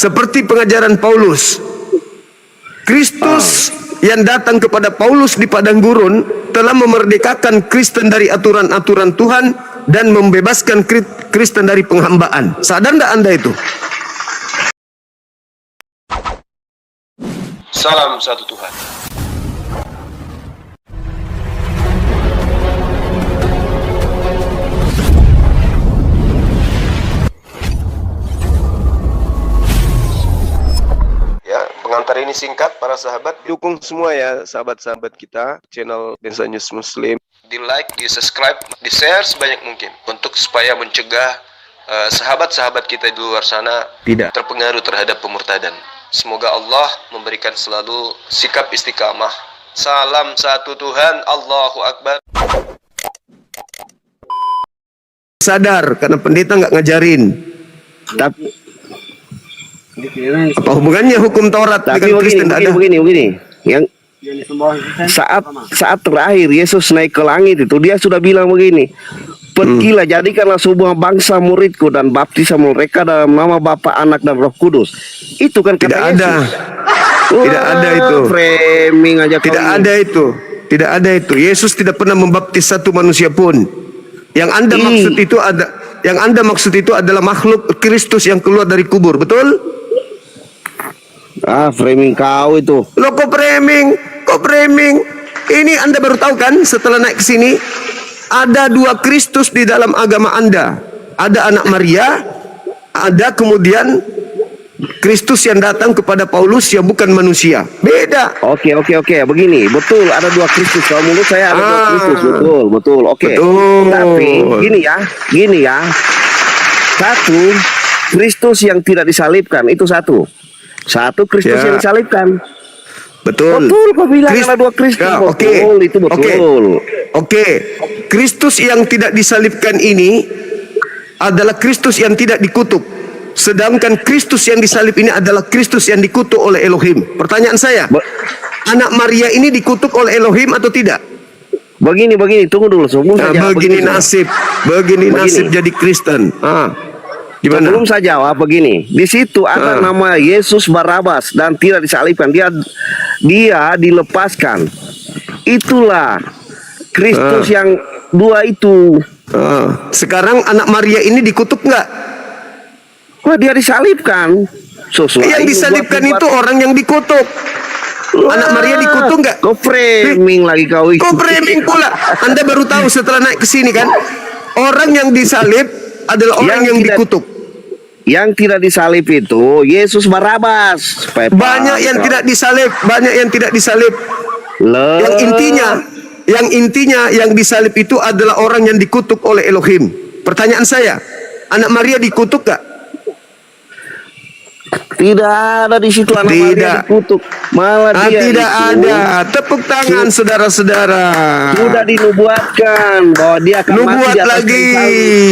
seperti pengajaran Paulus. Kristus yang datang kepada Paulus di padang gurun telah memerdekakan Kristen dari aturan-aturan Tuhan dan membebaskan Kristen dari penghambaan. Sadar tidak Anda itu? Salam satu Tuhan. Ya, pengantar ini singkat para sahabat. Dukung semua ya sahabat-sahabat kita channel Densa News Muslim. Di like, di subscribe, di share sebanyak mungkin untuk supaya mencegah sahabat-sahabat kita di luar sana Tidak terpengaruh terhadap pemurtadan. Semoga Allah memberikan selalu sikap istiqamah. Salam satu Tuhan, Allahu Akbar. sadar karena pendeta nggak ngajarin. Tapi apa hubungannya hukum Taurat dengan Kristen? Begini. Yang saat terakhir Yesus naik ke langit itu dia sudah bilang begini, pergilah jadikanlah sebuah bangsa muridku dan baptislah mereka dalam nama Bapa, Anak dan Roh Kudus. Itu kan Tidak kata ada. Yesus. Tidak ada itu. Framing aja. Tidak ada itu. Tidak ada itu. Yesus tidak pernah membaptis satu manusia pun. Yang Anda maksud itu adalah makhluk Kristus yang keluar dari kubur, betul? Framing kau itu. Loh, kok framing? Ini Anda baru tahu kan setelah naik ke sini? Ada dua Kristus di dalam agama Anda. Ada anak Maria, ada kemudian Kristus yang datang kepada Paulus yang bukan manusia. Beda. Oke. Begini, betul ada dua Kristus. Kalau menurut saya ada dua Kristus, betul. Oke. Betul. Tapi gini ya. Satu Kristus yang tidak disalibkan itu satu. Satu Kristus yang disalibkan. Betul. Betul, kau bilang ada dua Kristus. Ya, betul, itu betul. Oke. Kristus yang tidak disalibkan ini adalah Kristus yang tidak dikutuk. Sedangkan Kristus yang disalib ini adalah Kristus yang dikutuk oleh Elohim. Pertanyaan saya, anak Maria ini dikutuk oleh Elohim atau tidak? Begini, tunggu dulu. Begini nasib jadi Kristen. Gimana? Sebelum saya jawab begini, di situ ada nama Yesus Barabas dan tidak disalibkan, dia dilepaskan. Itulah Kristus yang dua itu. Sekarang anak Maria ini dikutuk nggak? Wah, dia disalibkan. Yang disalibkan itu orang yang dikutuk. Anak Maria dikutuk nggak? Kau framing lagi kau itu. Kau framing pula. Anda baru tahu setelah naik ke sini kan? Orang yang disalib adalah orang yang dikutuk. Yang tidak disalib itu Yesus Barabas. Banyak yang tidak disalib. Yang intinya yang disalib itu adalah orang yang dikutuk oleh Elohim. Pertanyaan saya, anak Maria dikutuk gak? Tidak ada di situ anak Maria dikutuk. Malah dia tidak ada. Tepuk tangan saudara-saudara. Sudah dinubuatkan bahwa dia akan nubuat mati lagi.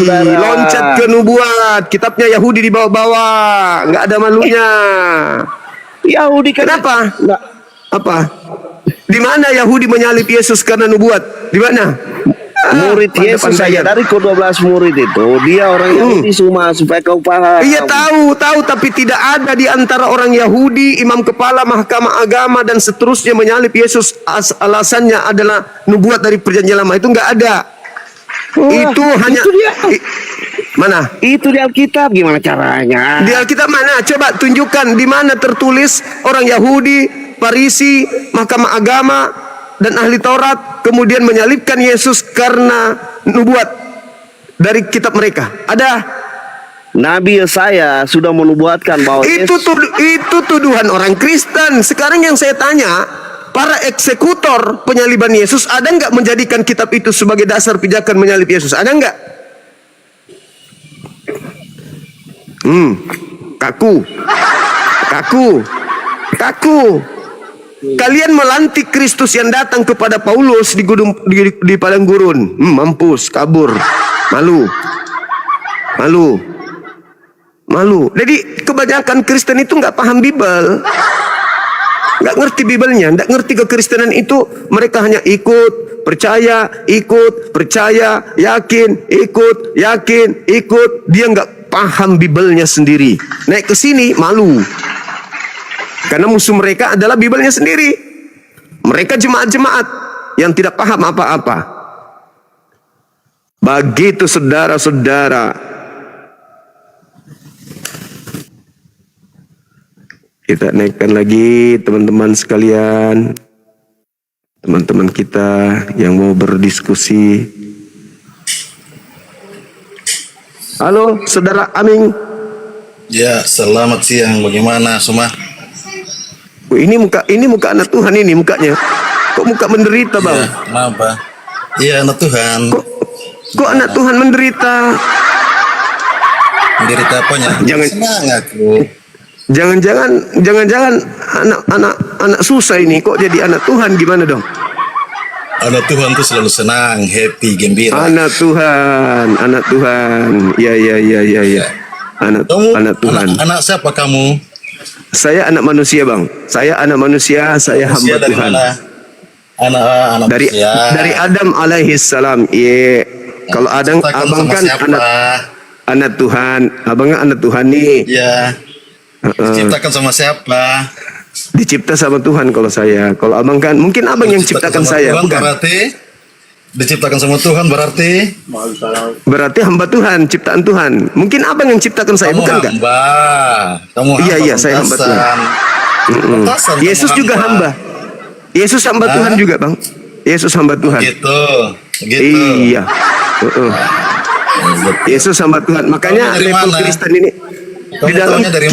Salib, loncat ke nubuat. Kitabnya Yahudi dibawa-bawa. Nggak ada malunya. Yahudi kenapa? Enggak. Apa? Di mana Yahudi menyalib Yesus karena nubuat? Di mana? Murid Yesus saja dari ke-12 murid itu dia orang Yahudi semua, supaya kau paham. Iya tahu tapi tidak ada di antara orang Yahudi, imam kepala mahkamah agama dan seterusnya menyalib Yesus alasannya adalah nubuat dari perjanjian lama. Itu nggak ada. Itu hanya dia. Mana? Itu di Alkitab, gimana caranya? Di Alkitab mana? Coba tunjukkan di mana tertulis orang Yahudi, Farisi, mahkamah agama dan ahli Taurat kemudian menyalibkan Yesus karena nubuat dari kitab mereka. Ada? Nabi Yesaya sudah menubuatkan bahwa itu tuduhan orang Kristen. Sekarang yang saya tanya, para eksekutor penyaliban Yesus ada nggak menjadikan kitab itu sebagai dasar pijakan menyalib Yesus? Ada nggak? Kaku. Kalian melantik Kristus yang datang kepada Paulus di padang gurun. Mampus, kabur. Malu. Jadi kebanyakan Kristen itu nggak paham Bible, nggak ngerti Bibelnya, nggak ngerti kekristenan itu. Mereka hanya ikut, percaya, yakin, ikut. Dia nggak paham Bibelnya sendiri. Naik ke sini malu. Karena musuh mereka adalah Bibelnya sendiri. Mereka jemaat-jemaat yang tidak paham apa-apa. Begitu saudara-saudara. Kita naikkan lagi teman-teman sekalian. Teman-teman kita yang mau berdiskusi. Halo, saudara Aming. Ya, selamat siang. Bagaimana semua? Ini muka anak Tuhan ini mukanya. Kok muka menderita, Bang? Ya, kenapa? Iya, anak Tuhan. Kok anak Tuhan menderita? Menderita apanya? Jangan. Senang aku. Jangan-jangan anak susah ini kok jadi anak Tuhan, gimana dong? Anak Tuhan tuh selalu senang, happy, gembira. Anak Tuhan. Ya. Anak Tuhan. Anak siapa kamu? Saya anak manusia, Bang. Saya anak manusia, saya Manusia hamba dari Tuhan. mana? Anak manusia. Dari Adam alaihis salam. Iya. Kalau Adam, Ciptakan abang sama kan siapa? anak Tuhan. Abangnya anak Tuhan nih. Ya. Diciptakan sama siapa? Dicipta sama Tuhan kalau saya. Kalau abang kan, mungkin abang yang ciptakan sama saya, Tuhan, bukan? berarti diciptakan sama Tuhan berarti Berarti hamba Tuhan, ciptaan Tuhan. Mungkin abang yang ciptakan saya, kamu bukan nggak? hamba. Kamu hamba. Iya, saya hamba Tuhan. Pantasan kamu Yesus juga hamba. Yesus hamba Hah? Tuhan juga, Bang. Yesus hamba Tuhan. Gitu. Iya. Yesus hamba Tuhan. Makanya Kamu dari level mana? Kristen ini Kamu di dalam tahunya dari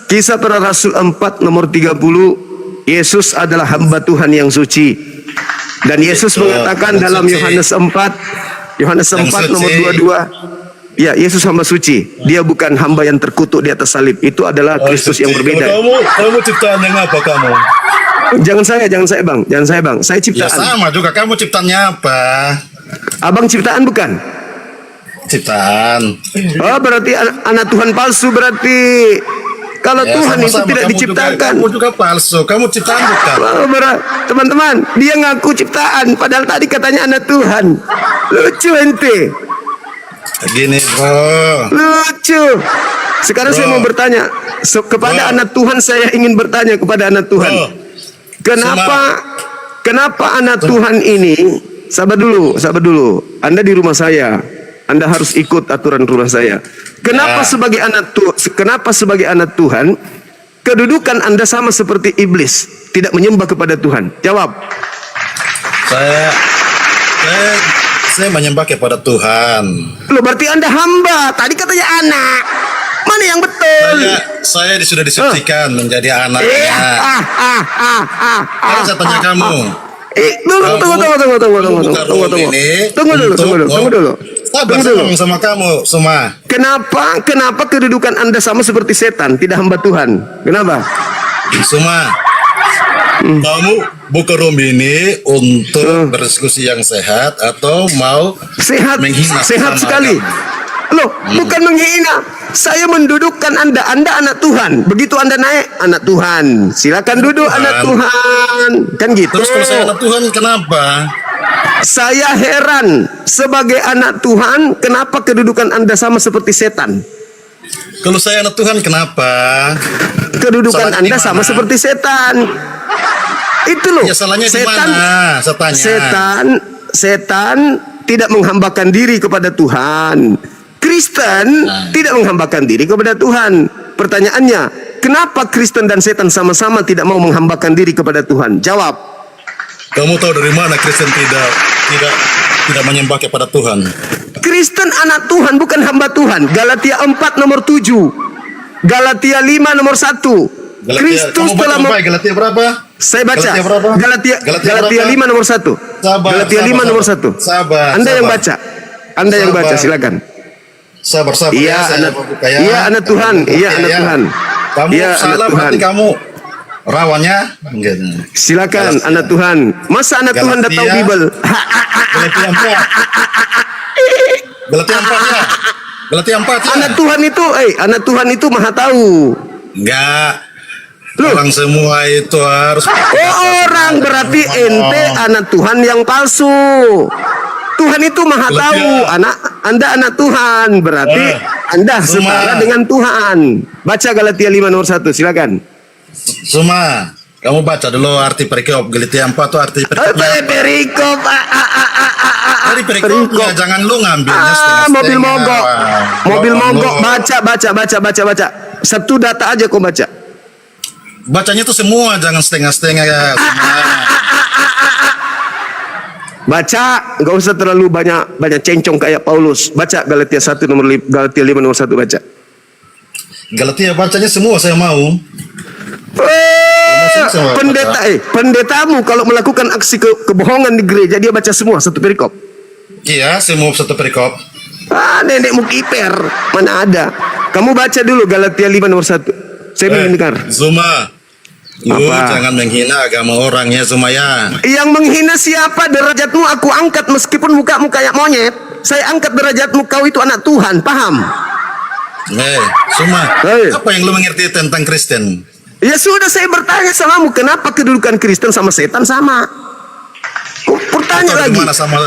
kisah para Rasul 4 nomor 30, Yesus adalah hamba Tuhan yang suci. Dan Yesus Gitu, mengatakan yang dalam suci. Yohanes 4 Yang nomor suci. 22, ya, Yesus hamba suci. Dia bukan hamba yang terkutuk di atas salib. Itu adalah Kristus yang berbeda. Kamu ciptaan yang apa kamu? Jangan saya, Bang. Saya Ya ciptaan. sama juga, kamu ciptaannya apa? Abang ciptaan bukan? Ciptaan. Oh, berarti anak Tuhan palsu berarti. Kalau Ya, Tuhan itu sama-sama, tidak kamu diciptakan. Kamu juga palsu. Kamu ciptaan bukan? Oh, teman-teman, dia ngaku ciptaan, padahal tadi katanya anak Tuhan. Lucu ente. Gini bro. Lucu. Sekarang saya mau bertanya kepada anak Tuhan. Saya ingin bertanya kepada anak Tuhan. Bro. Kenapa anak Tuhan ini? Sabar dulu. Anda di rumah saya. Anda harus ikut aturan rumah saya. Kenapa Ya. sebagai anak Tuhan, kedudukan Anda sama seperti iblis, tidak menyembah kepada Tuhan? Jawab. Saya menyembah kepada Tuhan. Loh, berarti Anda hamba. Tadi katanya anak. Mana yang betul? Saya sudah disucikan menjadi anaknya. Sekarang saya tanya kamu. Tunggu dulu. Sabar sama kamu semua. Kenapa kedudukan Anda sama seperti setan, tidak hamba Tuhan? Kenapa? Semua. Kamu buka room ini untuk berdiskusi yang sehat atau mau Sehat menghina sehat sama sekali. agama? Loh, bukan menghina. Saya mendudukkan Anda anak Tuhan. Begitu Anda naik, anak Tuhan. Silakan duduk, Tuhan. anak Tuhan. Kan gitu. Terus kalau saya anak Tuhan kenapa? Saya heran sebagai anak Tuhan, kenapa kedudukan Anda sama seperti setan? Kalau saya anak Tuhan kenapa? Kedudukan Salahnya Anda di sama mana? seperti setan. Itu loh. Ya salahnya di setan, mana? Saya tanya. setan tidak menghambakan diri kepada Tuhan. Kristen tidak menghambakan diri kepada Tuhan. Pertanyaannya, kenapa Kristen dan setan sama-sama tidak mau menghambakan diri kepada Tuhan? Jawab. Kamu tahu dari mana Kristen tidak menyembah kepada Tuhan? Kristen anak Tuhan, bukan hamba Tuhan. Galatia 4 nomor 7. Galatia 5 nomor 1. Kristus kamu telah baca Galatia berapa? Saya baca. Galatia berapa? Galatia berapa? 5 nomor 1. Galatia 5 nomor 1. Anda yang baca. Anda yang baca, silakan. Sabar. Iya, saya anak, buka ya. iya anak Tuhan, iya anak Ya. Tuhan. Kamu Iya, anak salah Tuhan. berarti kamu rawannya. Gitu. Silakan Galatia. anak Tuhan. Masa anak Tuhan udah tahu Galatia. Bible? Galatia 4. Galatia 4 ya. Galatia 4 ya. Anak Tuhan itu maha tahu. Enggak. Loh. Orang semua itu harus Orang berarti ente anak Tuhan yang palsu. Tuhan itu maha Galatia. tahu. Anda anak Tuhan berarti Anda Semua. setara dengan Tuhan. Baca Galatia 5 nomor 1, silakan. Suma, kamu baca dulu arti perikop. Galatia 4 itu arti perikopnya apa? Perikop. Dari perikopnya, jangan lu ngambilnya setengah-setengah. Mobil mogok. Mobil Bawa mogok. lu. Baca. Satu data aja kau baca. Bacanya tuh semua, jangan setengah-setengah ya. Semua. Baca, nggak usah terlalu banyak cencong kayak Paulus. Baca Galatia 1 nomor Galatia 5 nomor 1 baca. Galatia bacanya semua saya mau. Pendetamu kalau melakukan aksi kebohongan di gereja dia baca semua satu perikop. Iya, semua satu perikop. Nenekmu kiper, mana ada? Kamu baca dulu Galatia 5 nomor 1. Saya mendengar. Zuma, lu Apa? jangan menghina agama orang ya Zuma ya. Yang menghina siapa? Derajatmu aku angkat meskipun mukamu kayak monyet. Saya angkat derajatmu, kau itu anak Tuhan, paham? Zuma, Hei. apa yang lu mengerti tentang Kristen? Ya sudah, saya bertanya samamu, kenapa kedudukan Kristen sama setan sama? Bertanya Atau lagi. gimana sama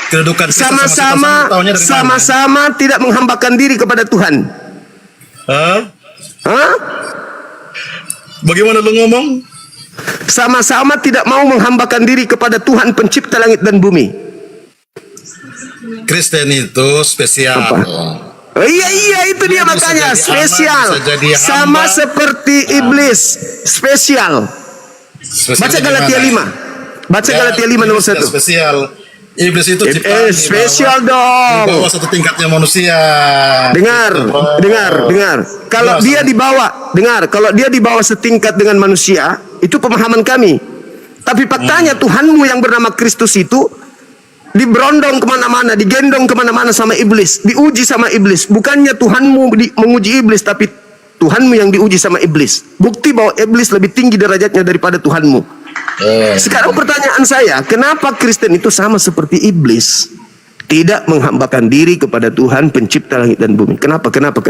kedudukan Kristen sama setan, taunya dari mana? Sama-sama tidak menghambakan diri kepada Tuhan. Hah? Hah? Bagaimana lu ngomong? Sama-sama tidak mau menghambakan diri kepada Tuhan pencipta langit dan bumi. Kristen itu spesial. Apa? Oh, iya itu dia Dia bisa makanya jadi spesial. anak, bisa jadi Sama hamba. seperti iblis, spesial. Spesial Baca di Galatia mana? 5. Baca Galatia 5 nomor iblis 1. Spesial. Iblis itu ciptaan Spesial di dong. bawah satu tingkatnya manusia. Dengar, Gitu, bro. dengar. Kalau Jelas, dia kalau dia dibawa setingkat dengan manusia, itu pemahaman kami. Tapi faktanya Tuhanmu yang bernama Kristus itu diberondong kemana-mana, digendong kemana-mana sama iblis, diuji sama iblis. Bukannya Tuhanmu menguji iblis, tapi Tuhanmu yang diuji sama iblis. Bukti bahwa iblis lebih tinggi derajatnya daripada Tuhanmu. Sekarang pertanyaan saya, kenapa Kristen itu sama seperti iblis? Tidak menghambakan diri kepada Tuhan pencipta langit dan bumi. Kenapa? Siapa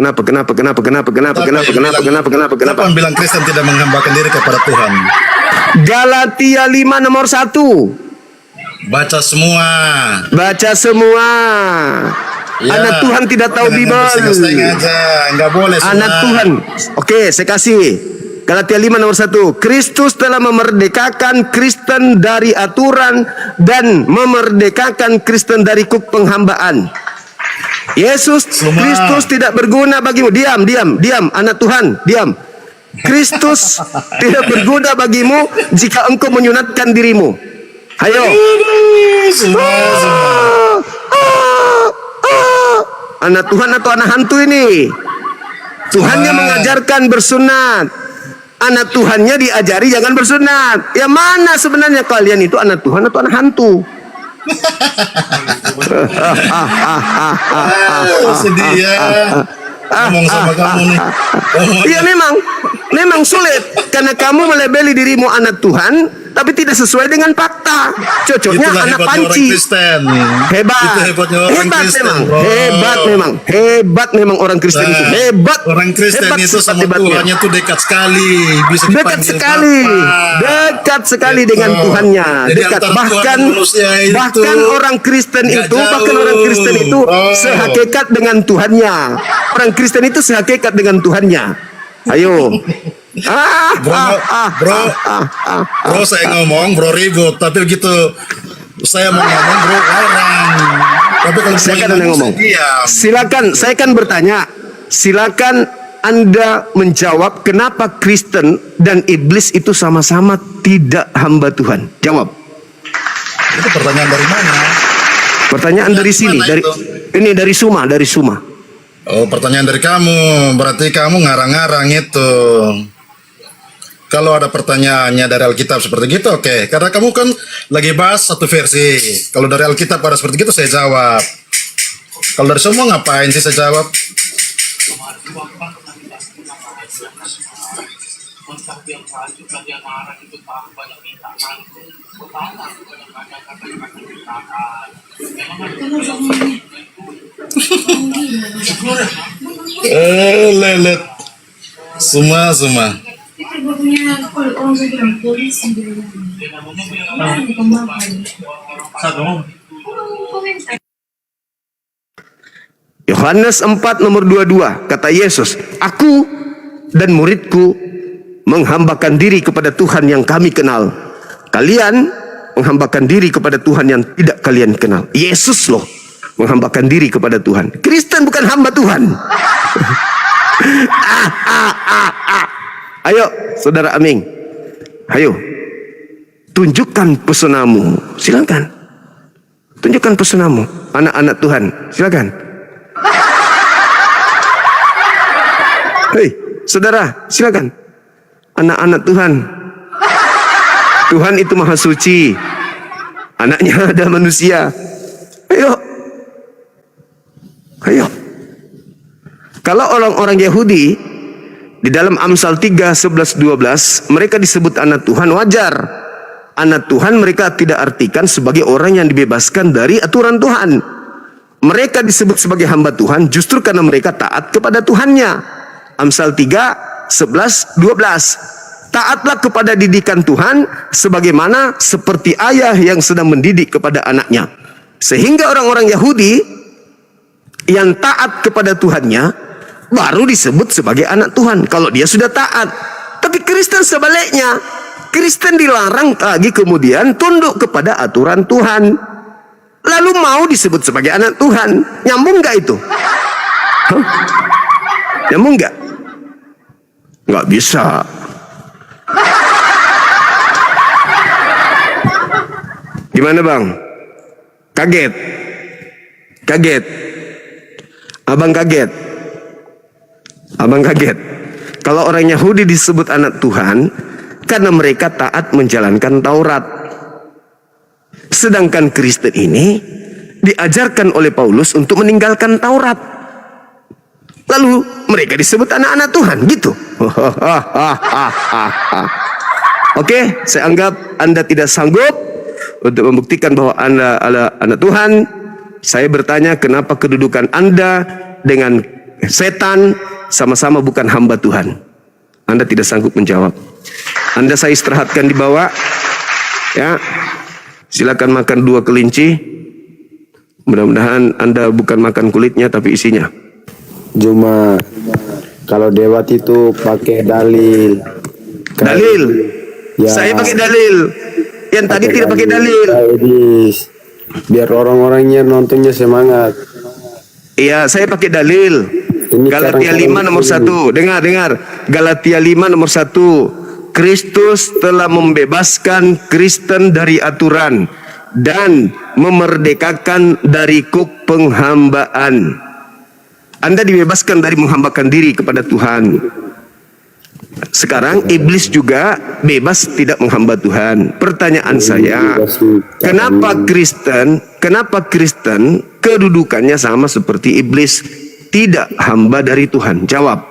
yang bilang Kristen tidak menghambakan diri kepada Tuhan? Galatia 5 nomor 1. Baca semua. Baca semua. Ya, Anak Tuhan tidak tahu jangan Bible. setengah-setengah aja, nggak boleh semua. Anak Tuhan. Oke, saya kasih. Galatia 5 nomor 1. Kristus telah memerdekakan Kristen dari aturan dan memerdekakan Kristen dari kuk penghambaan. Yesus Semua. Kristus tidak berguna bagimu. Diam, anak Tuhan, diam. Kristus tidak berguna bagimu jika engkau menyunatkan dirimu. Ayo. Semua. Anak Tuhan atau anak hantu ini? Tuhannya mengajarkan bersunat. Anak Tuhannya diajari jangan bersunat. Ya mana sebenarnya kalian itu anak Tuhan atau anak hantu? Sedih ya. Ngomong sama kamu nih. Iya memang sulit karena kamu melebeli dirimu anak Tuhan tapi tidak sesuai dengan fakta. Cocoknya Itulah anak hebatnya panci. orang Kristen. Hebat. Itu hebatnya orang Kristen. Bro. Hebat memang orang Kristen itu. Hebat. Orang Kristen Hebat itu sama hebatnya. Tuhannya tuh dekat sekali. Bisa Dekat dipanggil sekali. Bapa. Dekat sekali Gitu. dengan Tuhannya. Jadi Dekat. antara Tuhan Bahkan dan manusia itu bahkan orang Kristen nggak itu sehakikat dengan Tuhannya. Orang Kristen itu sehakikat dengan Tuhannya. Ayo. Bro, saya ngomong, bro ribut. Tapi begitu saya mau ngomong, bro larang. Tapi kalau Silakan saya Anda ngomong. diam. Silakan, saya kan bertanya. Silakan Anda menjawab kenapa Kristen dan iblis itu sama-sama tidak hamba Tuhan. Jawab. Itu pertanyaan dari mana? Pertanyaan dari sini, Mana dari itu? ini dari Suma. Oh, pertanyaan dari kamu. Berarti kamu ngarang-ngarang itu. Kalau ada pertanyaannya dari Alkitab seperti gitu, oke. Karena kamu kan lagi bahas satu versi. Kalau dari Alkitab ada seperti itu, saya jawab. Kalau dari semua ngapain sih saya jawab? Lelet. Semua. Yohanes 4 nomor 22 kata Yesus, aku dan muridku menghambakan diri kepada Tuhan yang kami kenal. Kalian menghambakan diri kepada Tuhan yang tidak kalian kenal. Yesus loh menghambakan diri kepada Tuhan. Kristen bukan hamba Tuhan. Ayo saudara Aming, ayo tunjukkan pesonamu. Silakan tunjukkan pesonamu, anak-anak Tuhan, silakan. Hei saudara, silakan. Anak-anak Tuhan, Tuhan itu maha suci, anaknya ada manusia. Ayo, ayo. Kalau orang-orang Yahudi di dalam Amsal 3, 11, 12 mereka disebut anak Tuhan, wajar. Anak Tuhan mereka tidak artikan sebagai orang yang dibebaskan dari aturan Tuhan. Mereka disebut sebagai hamba Tuhan justru karena mereka taat kepada Tuhannya. Amsal 3, 11, 12. Taatlah kepada didikan Tuhan sebagaimana seperti ayah yang sedang mendidik kepada anaknya. Sehingga orang-orang Yahudi yang taat kepada Tuhannya baru disebut sebagai anak Tuhan kalau dia sudah taat. Tapi Kristen sebaliknya, Kristen dilarang lagi kemudian tunduk kepada aturan Tuhan, lalu mau disebut sebagai anak Tuhan. Nyambung gak itu? Huh? Nyambung gak? Gak bisa. Gimana bang? Kaget? Kaget? Abang kaget? Abang kaget? Kalau orang Yahudi disebut anak Tuhan karena mereka taat menjalankan Taurat. Sedangkan Kristen ini diajarkan oleh Paulus untuk meninggalkan Taurat. Lalu mereka disebut anak-anak Tuhan, gitu. Oke, saya anggap Anda tidak sanggup untuk membuktikan bahwa Anda adalah anak Tuhan. Saya bertanya, kenapa kedudukan Anda dengan setan sama-sama bukan hamba Tuhan? Anda tidak sanggup menjawab. Anda saya istirahatkan di bawah. Ya, silakan makan 2 kelinci. Mudah-mudahan Anda bukan makan kulitnya tapi isinya. Cuma kalau Dewat itu pakai dalil. Dalil? Ya, saya pakai dalil. Yang tadi tidak pakai dalil. Edis. Biar orang-orangnya nontonnya semangat. Iya, saya pakai dalil. Ini Galatia 5 nomor 1. Dengar. Galatia 5 nomor 1. Kristus telah membebaskan Kristen dari aturan dan memerdekakan dari kuk penghambaan. Anda dibebaskan dari menghambakan diri kepada Tuhan. Sekarang iblis juga bebas tidak menghamba Tuhan. Pertanyaan saya, kenapa Kristen kedudukannya sama seperti iblis, tidak hamba dari Tuhan? Jawab.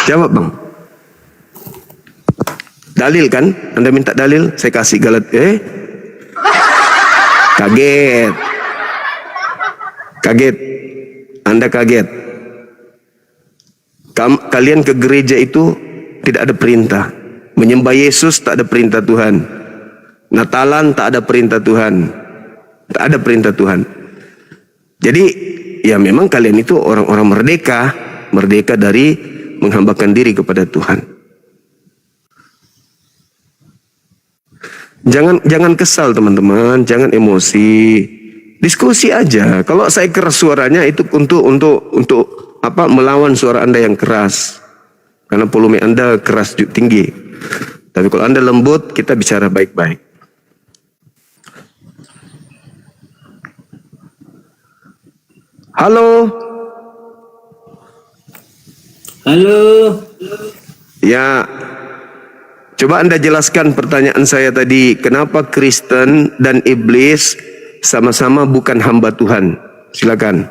Jawab bang. Dalil kan? Anda minta dalil, saya kasih Galatia. Kaget. Anda kaget. Kalian ke gereja itu tidak ada perintah. Menyembah Yesus tak ada perintah Tuhan. Natalan tak ada perintah Tuhan. Tak ada perintah Tuhan. Jadi ya memang kalian itu orang-orang merdeka dari menghambakan diri kepada Tuhan. Jangan kesal teman-teman, jangan emosi. Diskusi aja. Kalau saya keras suaranya itu untuk melawan suara Anda yang keras. Karena volume Anda keras tinggi. Tapi kalau Anda lembut, kita bicara baik-baik. Halo. Halo. Ya. Coba Anda jelaskan pertanyaan saya tadi. Kenapa Kristen dan iblis sama-sama bukan hamba Tuhan? Silakan.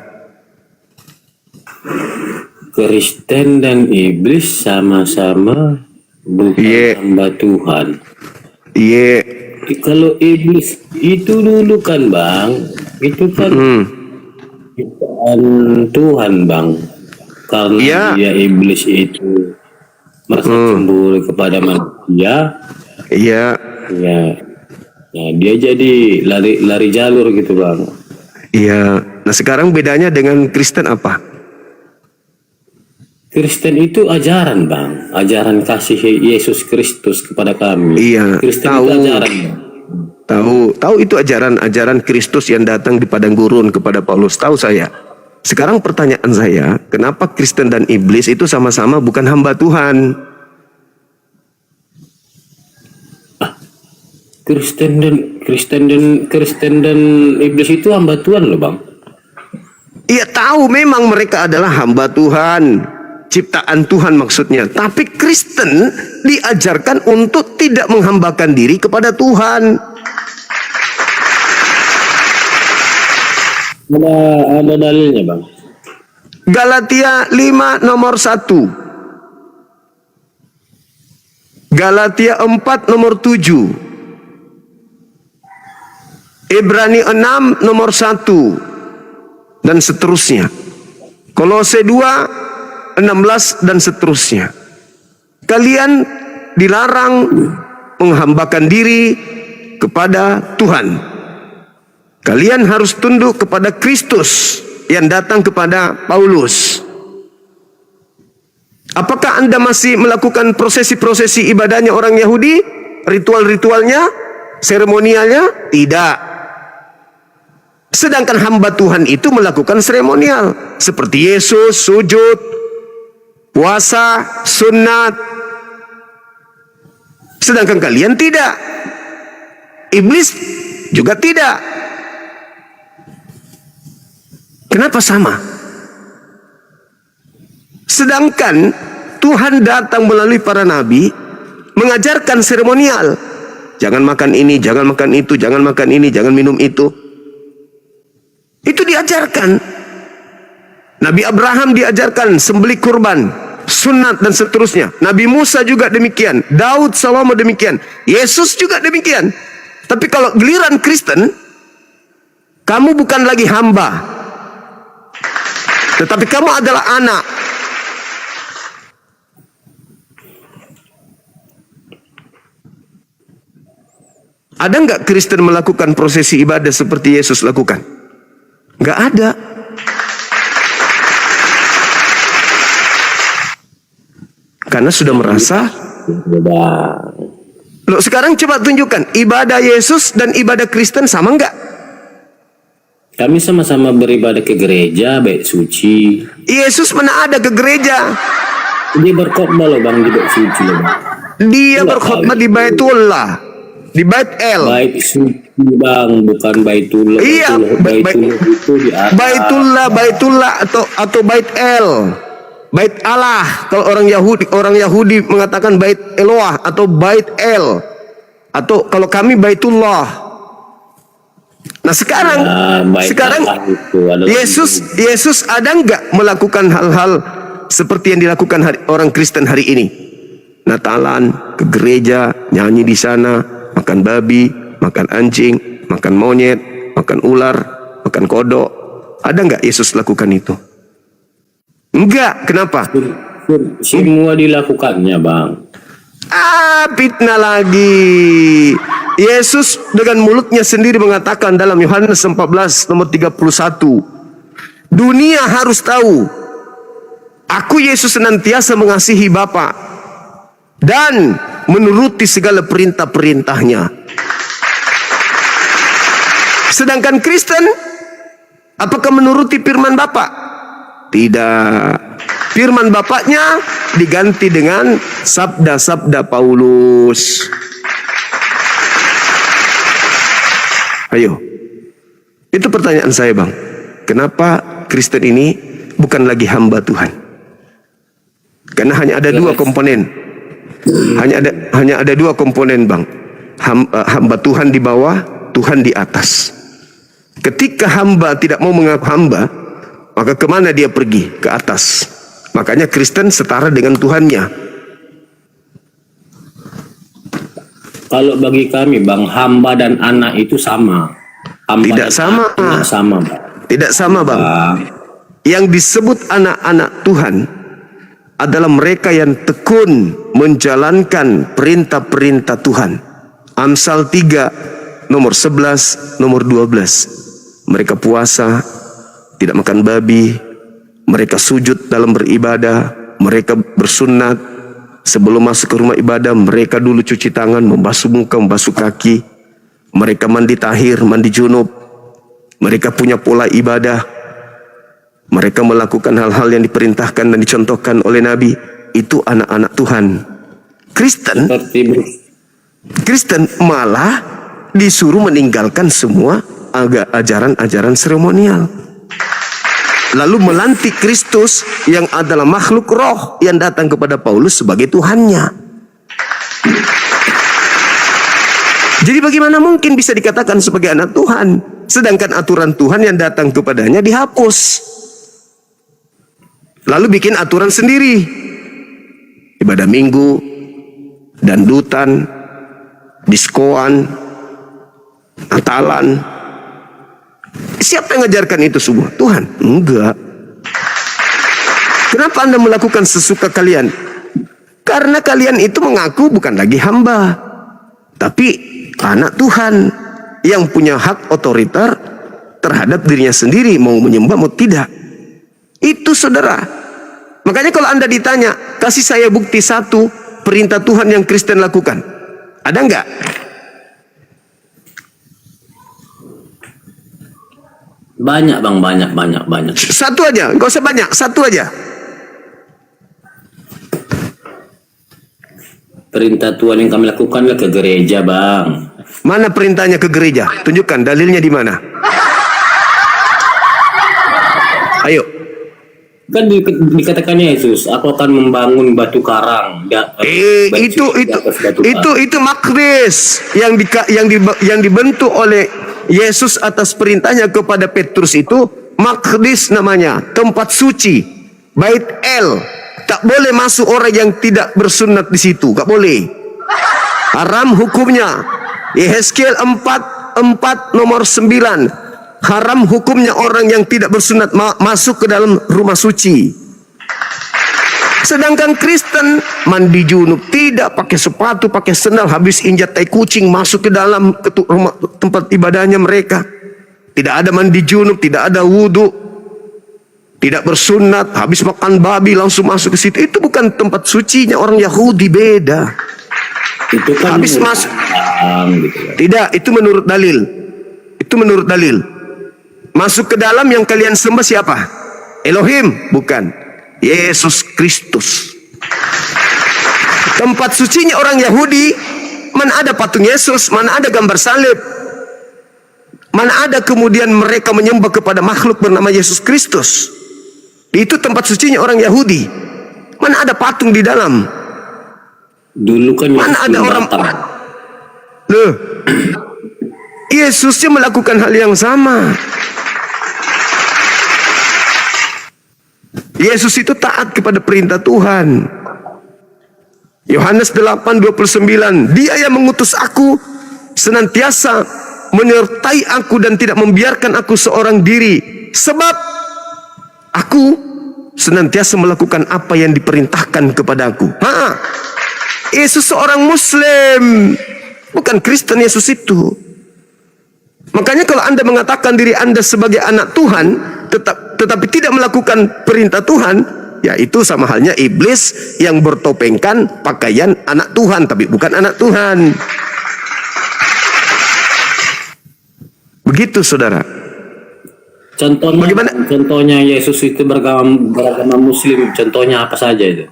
Kristen dan iblis sama-sama bukan hamba Tuhan. Iya. Kalau iblis itu dulu kan bang, itu kan ciptaan Tuhan bang. Karena dia iblis itu merasa cemburu kepada manusia. Iya. Ya, dia jadi lari jalur gitu bang. Iya. Nah sekarang bedanya dengan Kristen apa? Kristen itu ajaran, Bang. Ajaran kasih Yesus Kristus kepada kami. Iya, Kristen tahu. itu ajaran, Bang. Tahu itu ajaran Kristus yang datang di padang gurun kepada Paulus. Tahu saya. Sekarang pertanyaan saya, kenapa Kristen dan iblis itu sama-sama bukan hamba Tuhan? Kristen dan iblis itu hamba Tuhan loh, Bang. Iya tahu memang mereka adalah hamba Tuhan, ciptaan Tuhan maksudnya. Tapi Kristen diajarkan untuk tidak menghambakan diri kepada Tuhan. Ada dalilnya, Bang. Galatia 5 nomor 1. Galatia 4 nomor 7. Ibrani 6 nomor 1. Dan seterusnya. Kolose 2 16 dan seterusnya. Kalian dilarang menghambakan diri kepada Tuhan. Kalian harus tunduk kepada Kristus yang datang kepada Paulus. Apakah Anda masih melakukan prosesi-prosesi ibadahnya orang Yahudi? Ritual-ritualnya? Seremonialnya? Tidak. Sedangkan hamba Tuhan itu melakukan seremonial. Seperti Yesus, sujud, puasa, sunat. Sedangkan kalian tidak. Iblis juga tidak. Kenapa sama? Sedangkan Tuhan datang melalui para nabi mengajarkan seremonial. Jangan makan ini, jangan makan itu, jangan makan ini, jangan minum itu. Itu diajarkan. Nabi Abraham diajarkan sembelih kurban, sunat dan seterusnya. Nabi Musa juga demikian. Daud, Salomo demikian. Yesus juga demikian. Tapi kalau giliran Kristen, kamu bukan lagi hamba, tetapi kamu adalah anak. Ada nggak Kristen melakukan prosesi ibadah seperti Yesus lakukan? Nggak ada. Karena sudah merasa. Loh, sekarang coba tunjukkan ibadah Yesus dan ibadah Kristen sama nggak? Kami sama-sama beribadah ke gereja, bait suci. Yesus mana ada ke gereja? Dia berkhotbah loh, Bang, di bait suci loh, Bang. Dia berkhotbah di Baitullah, di Bait El. Bait suci, Bang, bukan Baitullah. Iya, Baitullah itu di atas. Baitullah atau Bait El. Bait Allah. Kalau orang Yahudi mengatakan Bait Eloah atau Bait El. Atau kalau kami Baitullah. Nah sekarang Yesus ada nggak melakukan hal-hal seperti yang dilakukan orang Kristen hari ini? Natalan, ke gereja, nyanyi di sana, makan babi, makan anjing, makan monyet, makan ular, makan kodok. Ada nggak Yesus lakukan itu? Enggak. Kenapa? Semua dilakukannya, Bang. Fitnah lagi. Yesus dengan mulutnya sendiri mengatakan dalam Yohanes 14 nomor 31, dunia harus tahu aku Yesus senantiasa mengasihi Bapa dan menuruti segala perintah-perintahnya. Sedangkan Kristen, apakah menuruti firman Bapa? Tidak. Firman Bapaknya diganti dengan sabda-sabda Paulus. Ayo, itu pertanyaan saya, Bang. Kenapa Kristen ini bukan lagi hamba Tuhan? Karena hanya ada dua komponen. Hanya ada dua komponen, Bang. Hamba Tuhan di bawah, Tuhan di atas. Ketika hamba tidak mau mengaku hamba, maka kemana dia pergi? Ke atas. Makanya Kristen setara dengan Tuhannya. Kalau bagi kami, Bang, hamba dan anak itu sama. Hamba Tidak sama. Tidak sama, Bang. Tidak sama, Bang. Yang disebut anak-anak Tuhan adalah mereka yang tekun menjalankan perintah-perintah Tuhan. Amsal 3 nomor 11 nomor 12. mereka puasa, tidak makan babi, mereka sujud dalam beribadah, mereka bersunat. Sebelum masuk ke rumah ibadah, mereka dulu cuci tangan, membasuh muka, membasuh kaki. Mereka mandi tahir, mandi junub. Mereka punya pola ibadah. Mereka melakukan hal-hal yang diperintahkan dan dicontohkan oleh Nabi. Itu anak-anak Tuhan. Kristen malah disuruh meninggalkan semua ajaran-ajaran seremonial. Lalu melantik Kristus yang adalah makhluk roh yang datang kepada Paulus sebagai Tuhannya. Jadi bagaimana mungkin bisa dikatakan sebagai anak Tuhan, sedangkan aturan Tuhan yang datang kepadanya dihapus. Lalu bikin aturan sendiri. Ibadah minggu, dandutan, diskoan, Natalan. Siapa yang ngajarkan itu semua? Tuhan? Enggak. Kenapa Anda melakukan sesuka kalian? Karena kalian itu mengaku bukan lagi hamba, tapi anak Tuhan yang punya hak otoriter terhadap dirinya sendiri, mau menyembah mau tidak. Itu saudara. Makanya kalau Anda ditanya, kasih saya bukti satu perintah Tuhan yang Kristen lakukan. Ada enggak? Banyak bang, banyak. Satu aja, enggak usah banyak, satu aja. Perintah Tuhan yang kami lakukan adalah ke gereja bang. Mana perintahnya ke gereja? Tunjukkan dalilnya di mana? Ayo. Kan dikatakan Yesus, aku akan membangun batu karang. Itu makris yang dibentuk oleh Yesus atas perintahnya kepada Petrus itu makris namanya, tempat suci, Bait El. Tak boleh masuk orang yang tidak bersunat di situ, tak boleh. Haram hukumnya. Yehezkiel 4 nomor 9. Haram hukumnya orang yang tidak bersunat masuk ke dalam rumah suci. Sedangkan Kristen mandi junub, tidak pakai sepatu, pakai sendal, habis injak tai kucing masuk ke dalam rumah tempat ibadahnya mereka. Tidak ada mandi junub, tidak ada wudhu, tidak bersunat, habis makan babi langsung masuk ke situ. Itu bukan tempat sucinya orang Yahudi, beda. Itu kan habis masuk. Gitu ya. Tidak, itu menurut dalil. Itu menurut dalil. Masuk ke dalam yang kalian sembah siapa? Elohim? Bukan. Yesus Kristus. Tempat sucinya orang Yahudi, mana ada patung Yesus, mana ada gambar salib, mana ada kemudian mereka menyembah kepada makhluk bernama Yesus Kristus. Itu tempat sucinya orang Yahudi. Mana ada patung di dalam? Dulu kan mana ada orang? Loh, Yesusnya melakukan hal yang sama. Yesus itu taat kepada perintah Tuhan. Yohanes 8:29, Dia yang mengutus aku senantiasa menyertai aku dan tidak membiarkan aku seorang diri, sebab aku senantiasa melakukan apa yang diperintahkan kepadaku. Yesus seorang Muslim, bukan Kristen Yesus itu. Makanya kalau Anda mengatakan diri Anda sebagai anak Tuhan, tetapi tidak melakukan perintah Tuhan, ya itu sama halnya iblis yang bertopengkan pakaian anak Tuhan, tapi bukan anak Tuhan. Begitu saudara. Contohnya, bagaimana? Contohnya Yesus itu beragama Muslim, contohnya apa saja itu?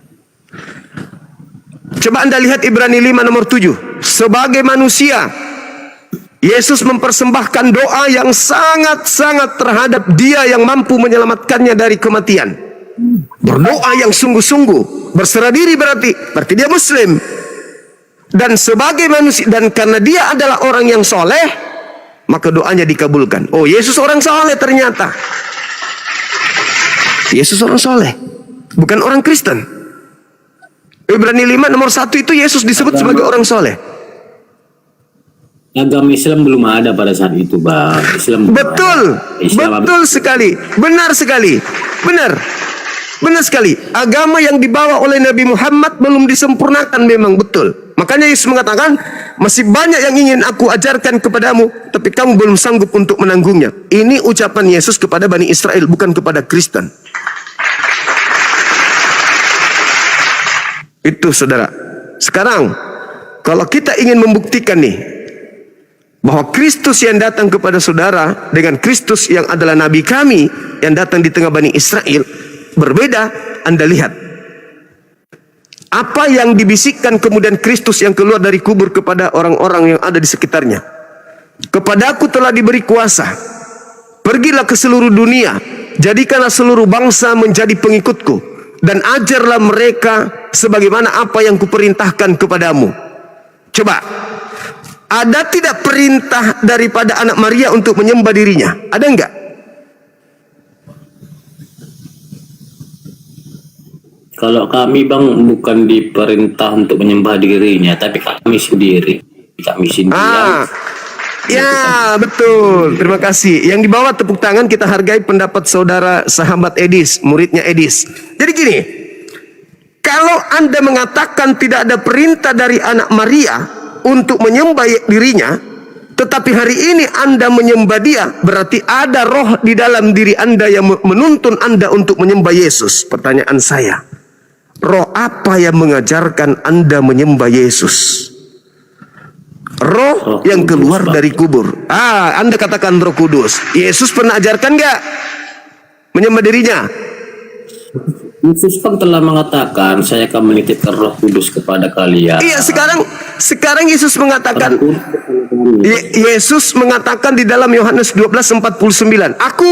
Coba Anda lihat Ibrani 5 nomor 7. Sebagai manusia, Yesus mempersembahkan doa yang sangat-sangat terhadap Dia yang mampu menyelamatkannya dari kematian. Berdoa yang sungguh-sungguh, berserah diri berarti dia Muslim. Dan sebagai manusia, dan karena dia adalah orang yang soleh, maka doanya dikabulkan. Oh, Yesus orang soleh ternyata. Yesus orang soleh, bukan orang Kristen. Ibrani 5 nomor 1 itu Yesus disebut sebagai orang soleh. Agama Islam belum ada pada saat itu, Bang. Betul sekali, benar sekali, benar. Benar sekali. Agama yang dibawa oleh Nabi Muhammad belum disempurnakan, memang betul. Makanya Yesus mengatakan, masih banyak yang ingin aku ajarkan kepadamu, tapi kamu belum sanggup untuk menanggungnya. Ini ucapan Yesus kepada Bani Israel, bukan kepada Kristen. Itu saudara. Sekarang, kalau kita ingin membuktikan nih, bahwa Kristus yang datang kepada saudara dengan Kristus yang adalah Nabi kami yang datang di tengah Bani Israel berbeda, Anda lihat apa yang dibisikkan kemudian Kristus yang keluar dari kubur kepada orang-orang yang ada di sekitarnya. Kepadaku telah diberi kuasa, pergilah ke seluruh dunia, jadikanlah seluruh bangsa menjadi pengikutku, dan ajarlah mereka sebagaimana apa yang kuperintahkan kepadamu. Coba, ada tidak perintah daripada anak Maria untuk menyembah dirinya? Ada enggak? Kalau kami bang bukan diperintah untuk menyembah dirinya, tapi kami sendiri Ya, betul. Terima kasih. Yang di bawah tepuk tangan, kita hargai pendapat saudara sahabat Edis, muridnya Edis. Jadi gini, kalau Anda mengatakan tidak ada perintah dari anak Maria untuk menyembah dirinya, tetapi hari ini Anda menyembah dia, berarti ada roh di dalam diri Anda yang menuntun Anda untuk menyembah Yesus. Pertanyaan saya, roh apa yang mengajarkan Anda menyembah Yesus? Roh yang keluar dari kubur. Anda katakan Roh Kudus. Yesus pernah ajarkan nggak menyembah dirinya? Yesus kan telah mengatakan, saya akan menitipkan Roh Kudus kepada kalian. Iya, sekarang Yesus mengatakan, Yesus mengatakan di dalam Yohanes 12:49, aku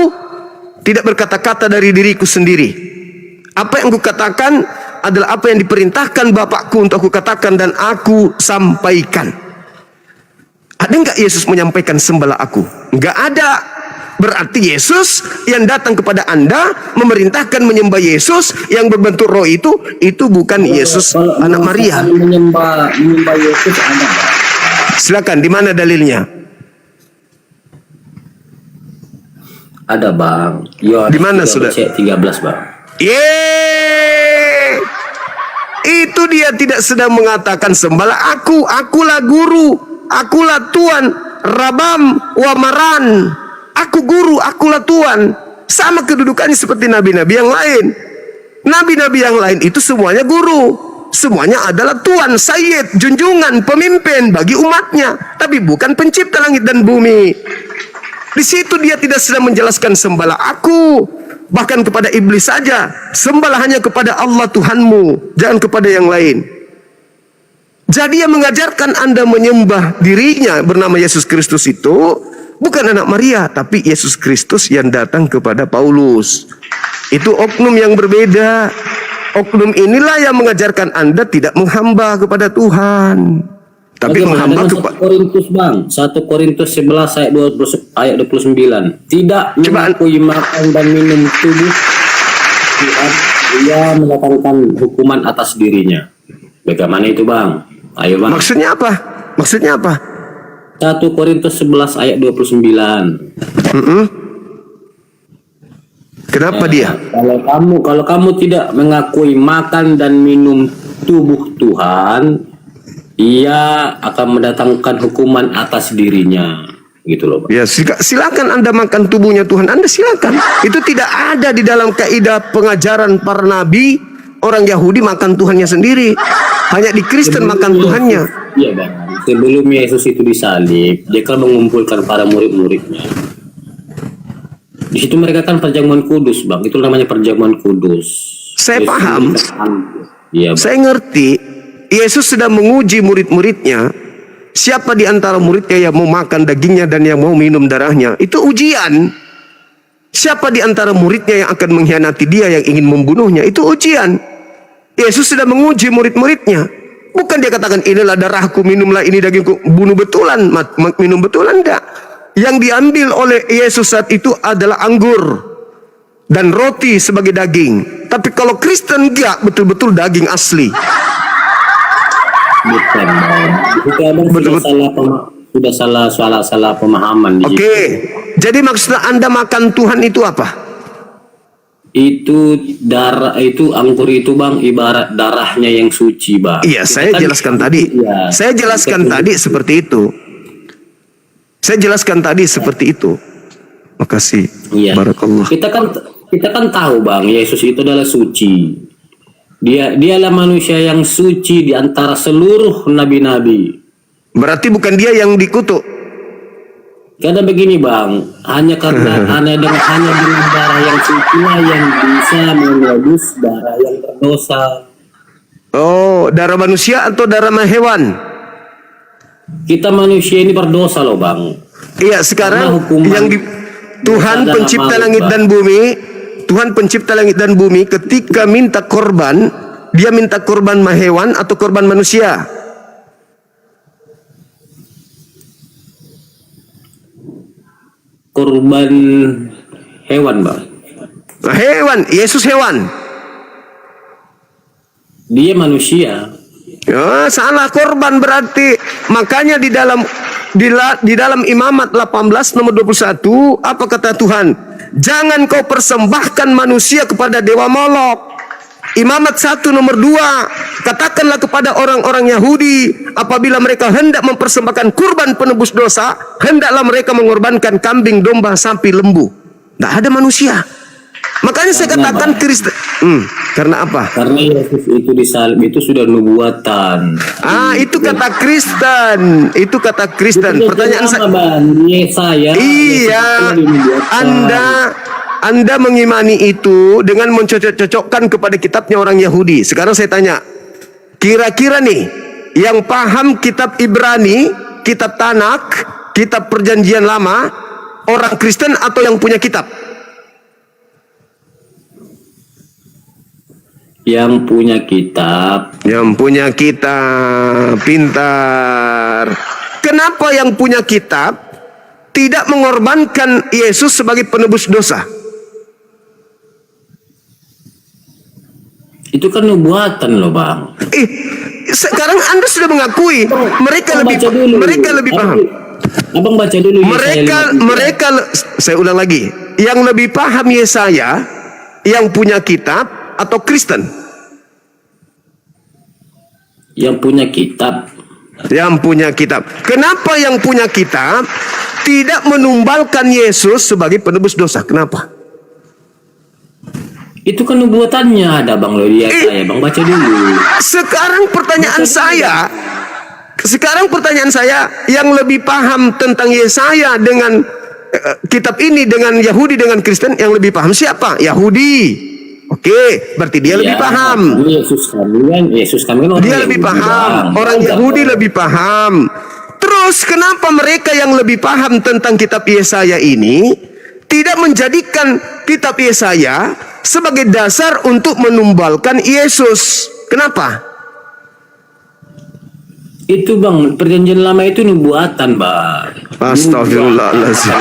tidak berkata-kata dari diriku sendiri. Apa yang aku katakan adalah apa yang diperintahkan Bapakku untuk aku katakan dan aku sampaikan. Ada enggak Yesus menyampaikan sembahlah aku? Enggak ada. Berarti Yesus yang datang kepada Anda memerintahkan menyembah Yesus yang berbentuk roh itu bukan Yesus anak Maria. Menyembah Yesus ada. Silakan, di mana dalilnya? Ada bang. Di mana sudah? 13 bang. Itu dia tidak sedang mengatakan sembahlah aku, akulah guru, akulah Tuhan, Rabam wa Maran. Aku guru, akulah Tuhan. Sama kedudukannya seperti nabi-nabi yang lain. Nabi-nabi yang lain itu semuanya guru, semuanya adalah Tuhan, Sayyid, junjungan, pemimpin bagi umatnya, tapi bukan pencipta langit dan bumi. Di situ dia tidak sedang menjelaskan sembahlah aku. Bahkan kepada iblis saja, sembahlah hanya kepada Allah Tuhanmu, jangan kepada yang lain. Jadi yang mengajarkan Anda menyembah dirinya bernama Yesus Kristus itu bukan anak Maria, tapi Yesus Kristus yang datang kepada Paulus. Itu oknum yang berbeda. Oknum inilah yang mengajarkan Anda tidak menghamba kepada Tuhan, tapi menghamba kepada 1 Korintus bang, 1 Korintus 11 ayat 29. Tidak mengakui makan dan minum tubuh Tuhan, ia mendatangkan hukuman atas dirinya. Bagaimana itu bang? Ayo bang. Maksudnya apa? Maksudnya apa? 1 Korintus 11 ayat 29. Kenapa dia? Kalau kamu tidak mengakui makan dan minum tubuh Tuhan, ia akan mendatangkan hukuman atas dirinya, gitu loh. Ya, silakan Anda makan tubuhnya Tuhan Anda, silakan. Itu tidak ada di dalam kaidah pengajaran para nabi. Orang Yahudi makan Tuhannya sendiri. Hanya di Kristen makan Tuhannya. Iya bang. Sebelum Yesus itu disalib, dia kan mengumpulkan para murid-muridnya. Di situ mereka kan perjamuan kudus bang. Itu namanya perjamuan kudus. Saya Yesus paham. Iya. Saya ngerti. Yesus sedang menguji murid-muridnya. Siapa di antara muridnya yang mau makan dagingnya dan yang mau minum darahnya? Itu ujian. Siapa di antara muridnya yang akan mengkhianati dia, yang ingin membunuhnya? Itu ujian. Yesus sedang menguji murid-muridnya. Bukan dia katakan inilah darahku, minumlah ini dagingku. Bunuh betulan, minum betulan, enggak. Yang diambil oleh Yesus saat itu adalah anggur dan roti sebagai daging. Tapi kalau Kristen enggak, betul-betul daging asli. Bukan bang. Itu abang sudah salah pemahaman. Oke. Jadi maksudnya Anda makan Tuhan itu apa? Itu darah, itu anggur itu bang ibarat darahnya yang suci bang. Iya, Kita saya kan- jelaskan tadi. Iya. Saya jelaskan Kita- tadi seperti itu. Saya jelaskan tadi seperti itu. Makasih. Iya. Barakallah. Kita kan tahu bang, Yesus itu adalah suci. Dialah manusia yang suci di antara seluruh nabi-nabi. Berarti bukan dia yang dikutuk. Karena begini bang, hanya dengan darah yang suci lah yang bisa menebus darah yang berdosa. Oh, darah manusia atau darah hewan? Kita manusia ini berdosa loh bang. Iya, sekarang Karena hukuman yang Tuhan dosa pencipta dalam langit maut, dan bumi, Tuhan pencipta langit dan bumi ketika minta korban, dia minta korban hewan atau korban manusia? Korban hewan bang. Nah, hewan, Yesus hewan. Dia manusia. Ya, salah korban berarti. Makanya di dalam Imamat 18 nomor 21 apa kata Tuhan? Jangan kau persembahkan manusia kepada dewa Molok. Imamat 1 nomor 2, katakanlah kepada orang-orang Yahudi apabila mereka hendak mempersembahkan kurban penebus dosa, hendaklah mereka mengorbankan kambing, domba, sapi, lembu. Tidak ada manusia. Makanya saya Karena katakan apa? Kristen. Karena apa? Karena Yesus itu disalib itu sudah nubuatan. Itu kata Kristen. Itu kata Kristen. Pertanyaan saya. Saya. Iya, Anda mengimani itu dengan mencocok-cocokkan kepada kitabnya orang Yahudi. Sekarang saya tanya, kira-kira nih yang paham kitab Ibrani, kitab Tanak, kitab Perjanjian Lama, orang Kristen atau yang punya kitab? Yang punya kitab. Yang punya kitab, pintar. Kenapa yang punya kitab tidak mengorbankan Yesus sebagai penebus dosa? Itu kan nubuatan loh bang. Sekarang Anda sudah mengakui mereka lebih paham. Abang baca dulu. Mereka saya ulang lagi, yang lebih paham Yesaya yang punya kitab atau Kristen? Yang punya kitab. Yang punya kitab. Kenapa yang punya kitab tidak menumbalkan Yesus sebagai penebus dosa? Kenapa? Itu kan nubuatannya ada bang loh dia saya bang baca dulu. Sekarang pertanyaan saya, yang lebih paham tentang Yesaya dengan kitab ini dengan Yahudi dengan Kristen, yang lebih paham siapa? Yahudi. Oke, berarti dia lebih paham. Yesus kami kan Dia lebih paham. Orang Yahudi lebih paham. Terus kenapa mereka yang lebih paham tentang kitab Yesaya ini tidak menjadikan kitab Yesaya sebagai dasar untuk menumbalkan Yesus? Kenapa? Itu bang, perjanjian lama itu nubuatan bang. Astagfirullahaladzim.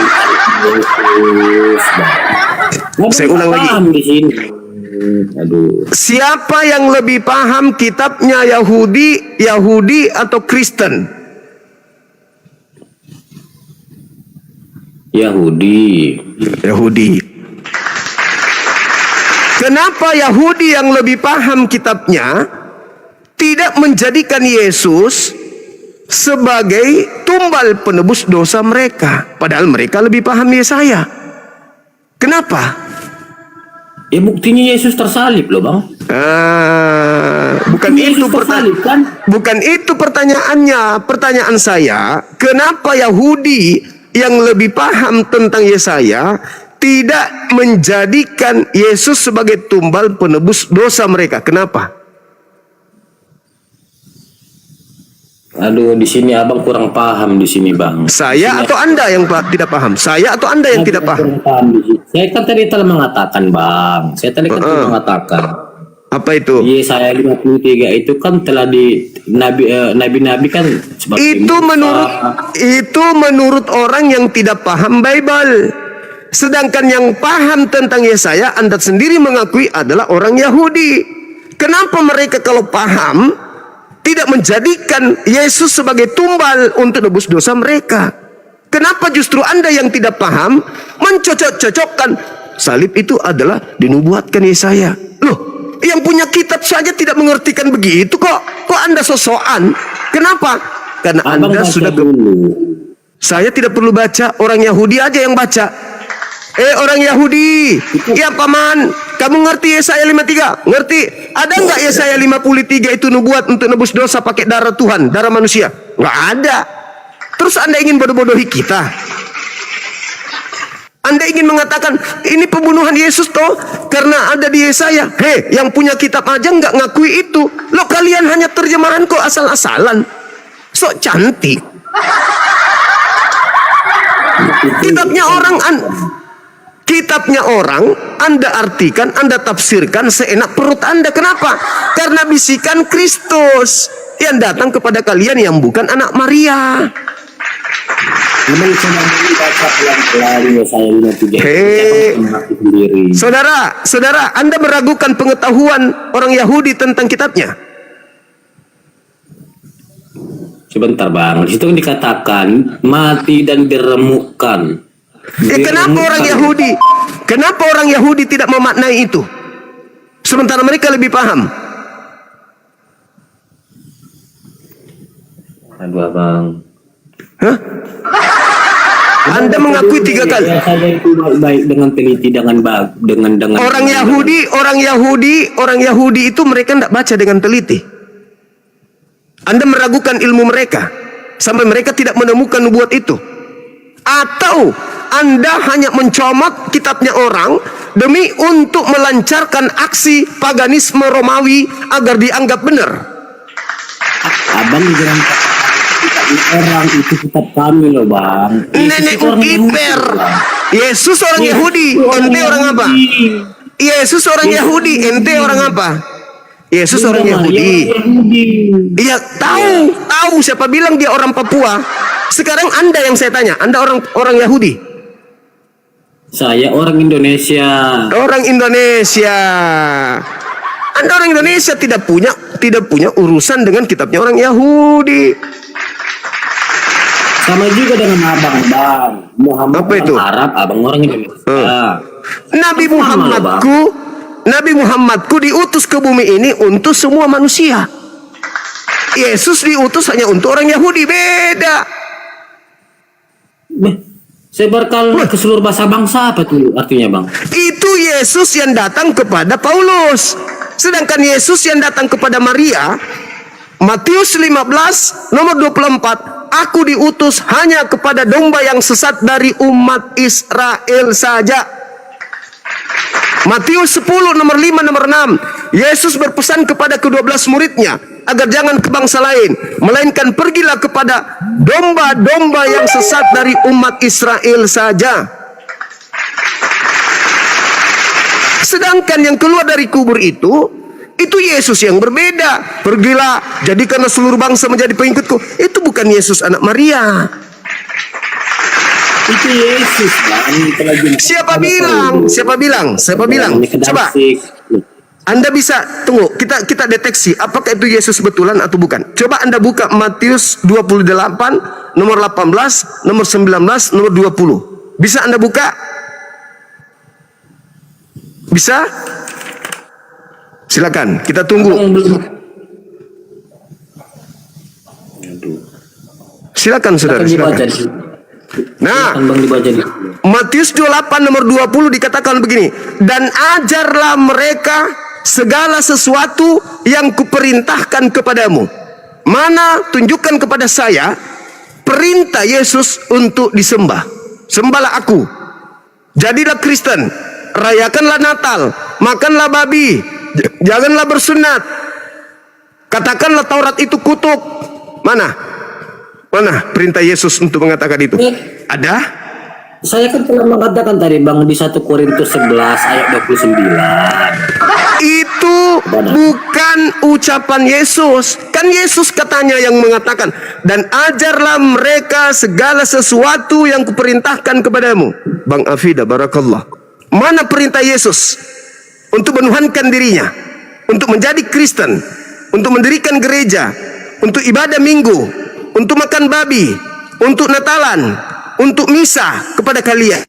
Saya ulang lagi. Di sini. Aduh. Siapa yang lebih paham kitabnya Yahudi atau Kristen? Yahudi. Kenapa Yahudi yang lebih paham kitabnya tidak menjadikan Yesus sebagai tumbal penebus dosa mereka, padahal mereka lebih paham Yesaya? Kenapa? Ya buktinya Yesus tersalib loh bang. Bukan itu kan? Bukan itu pertanyaannya. Pertanyaan saya, kenapa Yahudi yang lebih paham tentang Yesaya tidak menjadikan Yesus sebagai tumbal penebus dosa mereka? Kenapa? Aduh, di sini abang kurang paham di sini bang. Saya atau Anda yang tidak paham? Saya atau Anda yang tidak paham? Saya kan tadi telah mengatakan bang. Saya tadi kan telah mengatakan. Apa itu? Yesaya 53 itu kan telah di nabi-nabi kan sebagai itu menurut orang yang tidak paham Bible. Sedangkan yang paham tentang Yesaya, Anda sendiri mengakui adalah orang Yahudi. Kenapa mereka kalau paham tidak menjadikan Yesus sebagai tumbal untuk nebus dosa mereka? Kenapa justru Anda yang tidak paham mencocok-cocokkan salib itu adalah dinubuatkan Yesaya. Loh, yang punya kitab saja tidak mengertikan begitu kok. Kok Anda sosokan? Kenapa? Karena Abang Anda baca sudah dulu. Saya tidak perlu baca, orang Yahudi aja yang baca. Orang Yahudi, ya paman, kamu ngerti Yesaya 53? Ngerti? Ada nggak Yesaya 53 itu nubuat untuk nebus dosa pakai darah Tuhan, darah manusia? Nggak ada. Terus Anda ingin bodoh-bodohi kita? Anda ingin mengatakan ini pembunuhan Yesus toh karena ada di Yesaya? Hei, yang punya kitab aja nggak ngakui itu. Lo kalian hanya terjemahan kok asal-asalan. Sok cantik. Kitabnya orang Anda artikan, Anda tafsirkan seenak perut Anda. Kenapa? Karena bisikan Kristus yang datang kepada kalian yang bukan anak Maria. Abang coba baca pelan-pelan Yesaya 53. Hei, Sendiri. saudara, Anda meragukan pengetahuan orang Yahudi tentang kitabnya? Sebentar bang, di situ kan dikatakan mati dan diremukkan. Kenapa orang Yahudi tidak memaknai itu? Sementara mereka lebih paham. Aduh abang. Hah? Anda mengakui 3 kali. Saya itu baik dengan teliti dengan Orang Yahudi itu mereka tidak baca dengan teliti. Anda meragukan ilmu mereka sampai mereka tidak menemukan nubuat itu. Atau Anda hanya mencomot kitabnya orang demi untuk melancarkan aksi paganisme Romawi agar dianggap benar. Abang jangan orang itu kitab kami loh bang. Nenek Ukiper. Yesus orang Yahudi, ente orang apa? Yesus orang Yahudi, ente orang apa? Yesus orang Yahudi. Iya, tahu siapa bilang dia orang Papua. Sekarang Anda yang saya tanya, Anda orang Yahudi? Saya orang Indonesia. Orang Indonesia. Anda orang Indonesia tidak punya urusan dengan kitabnya orang Yahudi. Sama juga dengan abang bang. Muhammad Apa itu? orang Arab, abang orang Indonesia. Nabi Muhammadku diutus ke bumi ini untuk semua manusia. Yesus diutus hanya untuk orang Yahudi, beda. Sebarkan ke seluruh bangsa apa tuh artinya bang? Itu Yesus yang datang kepada Paulus. Sedangkan Yesus yang datang kepada Maria, Matius 15 nomor 24, aku diutus hanya kepada domba yang sesat dari umat Israel saja. Matius 10 nomor 5 nomor 6, Yesus berpesan kepada ke-12 muridnya agar jangan ke bangsa lain, melainkan pergilah kepada domba-domba yang sesat dari umat Israel saja. Sedangkan yang keluar dari kubur itu Yesus yang berbeda. Pergilah, jadikanlah seluruh bangsa menjadi pengikutku. Itu bukan Yesus anak Maria. Itu Yesus bang. Siapa bilang? Coba Anda bisa tunggu, kita deteksi apakah itu Yesus betulan atau bukan. Coba Anda buka Matius 28 nomor 18, nomor 19, nomor 20. Bisa Anda buka? Bisa? Silakan, kita tunggu. Silakan saudara, silakan. Nah, Matius 28 nomor 20 dikatakan begini, dan ajarlah mereka segala sesuatu yang kuperintahkan kepadamu. Mana tunjukkan kepada saya perintah Yesus untuk disembah. Sembahlah aku. Jadilah Kristen. Rayakanlah Natal. Makanlah babi. Janganlah bersunat. Katakanlah Taurat itu kutuk. Mana perintah Yesus untuk mengatakan itu? Ada? Saya kan telah mengatakan tadi bang di 1 Korintus 11 ayat 29. Itu bukan ucapan Yesus. Kan Yesus katanya yang mengatakan, dan ajarlah mereka segala sesuatu yang kuperintahkan kepadamu. Bang Afida, barakallah. Mana perintah Yesus untuk menuhankan dirinya, untuk menjadi Kristen, untuk mendirikan gereja, untuk ibadah minggu, untuk makan babi, untuk Natalan, untuk misa kepada kalian,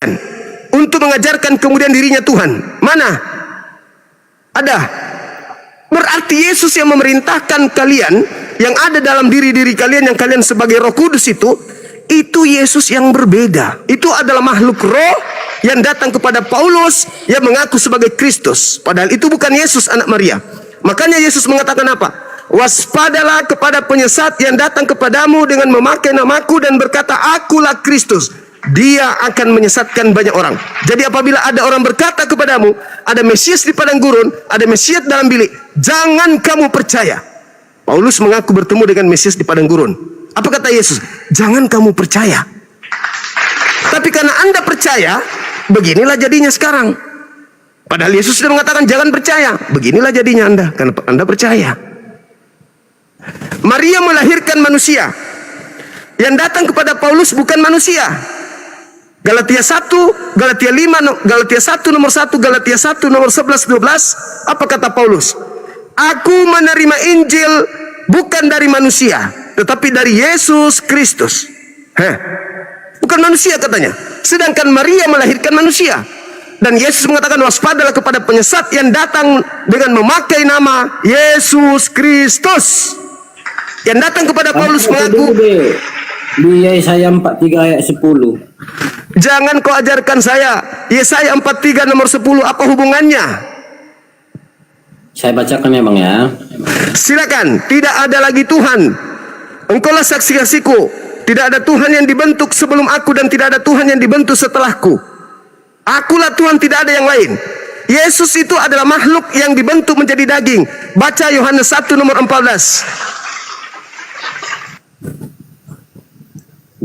untuk mengajarkan kemudian dirinya Tuhan? Mana? Ada. Berarti Yesus yang memerintahkan kalian, yang ada dalam diri-diri kalian, yang kalian sebagai Roh Kudus itu Yesus yang berbeda. Itu adalah makhluk roh yang datang kepada Paulus yang mengaku sebagai Kristus. Padahal itu bukan Yesus anak Maria. Makanya Yesus mengatakan apa? Waspadalah kepada penyesat yang datang kepadamu dengan memakai namaku dan berkata, akulah Kristus. Dia akan menyesatkan banyak orang. Jadi apabila ada orang berkata kepadamu, ada Mesias di padang gurun, ada Mesias dalam bilik, jangan kamu percaya. Paulus mengaku bertemu dengan Mesias di padang gurun. Apa kata Yesus? Jangan kamu percaya. Tapi karena Anda percaya, beginilah jadinya sekarang. Padahal Yesus sudah mengatakan jangan percaya. Beginilah jadinya Anda, karena Anda percaya. Maria melahirkan manusia. Yang datang kepada Paulus bukan manusia. Galatia 1, Galatia 5, Galatia 1 nomor 1, Galatia 1 nomor 11, 12. Apa kata Paulus? Aku menerima Injil bukan dari manusia, tetapi dari Yesus Kristus. Bukan manusia katanya. Sedangkan Maria melahirkan manusia. Dan Yesus mengatakan waspadalah kepada penyesat yang datang dengan memakai nama Yesus Kristus. Yang datang kepada Paulus mengaku di Yesaya 43 ayat 10. Jangan kau ajarkan saya. Yesaya 43 nomor 10 apa hubungannya? Saya bacakan ya Bang ya. Silakan. Tidak ada lagi Tuhan. Engkaulah saksi-saksiku. Tidak ada Tuhan yang dibentuk sebelum aku dan tidak ada Tuhan yang dibentuk setelahku. Akulah Tuhan, tidak ada yang lain. Yesus itu adalah makhluk yang dibentuk menjadi daging. Baca Yohanes 1 nomor 14.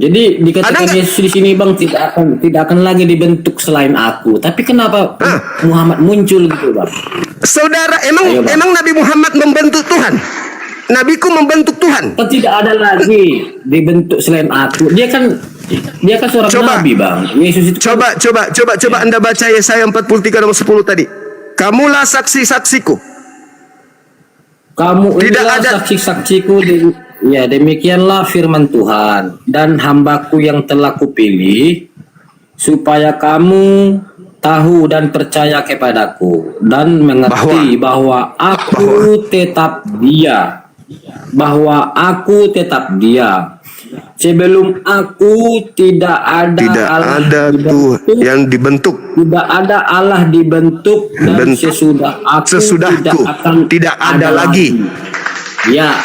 Jadi dikatakan Yesus di sini Bang tidak akan lagi dibentuk selain aku. Tapi kenapa Muhammad muncul gitu Bang? Saudara, emang Nabi Muhammad membentuk Tuhan? Nabiku membentuk Tuhan? Tidak ada lagi dibentuk selain aku. Dia kan seorang nabi Bang. Yesus itu Coba Anda baca Yesaya 43 nomor 10 tadi. Kamulah saksi-saksiku. Kamu tidak inilah ada saksi-saksiku. Ya demikianlah firman Tuhan, dan hambaku yang telah kupilih supaya kamu tahu dan percaya kepadaku dan mengerti bahwa aku tetap dia, bahwa aku tetap dia. Sebelum aku tidak ada Allah dibentuk, yang dibentuk. Tidak ada Allah dibentuk, dan sesudahku tidak ada lagi. Ya.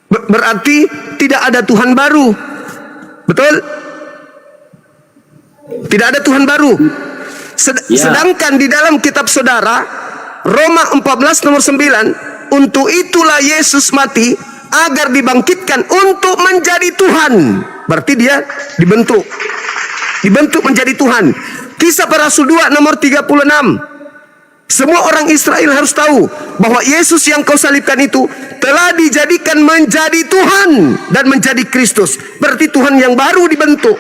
Berarti tidak ada Tuhan baru. Betul? Tidak ada Tuhan baru. Sedangkan di dalam kitab saudara Roma 14 nomor 9, untuk itulah Yesus mati agar dibangkitkan untuk menjadi Tuhan. Berarti dia dibentuk menjadi Tuhan. Kisah para Rasul 2 nomor 36. Semua orang Israel harus tahu bahwa Yesus yang kau salibkan itu telah dijadikan menjadi Tuhan dan menjadi Kristus. Berarti Tuhan yang baru dibentuk.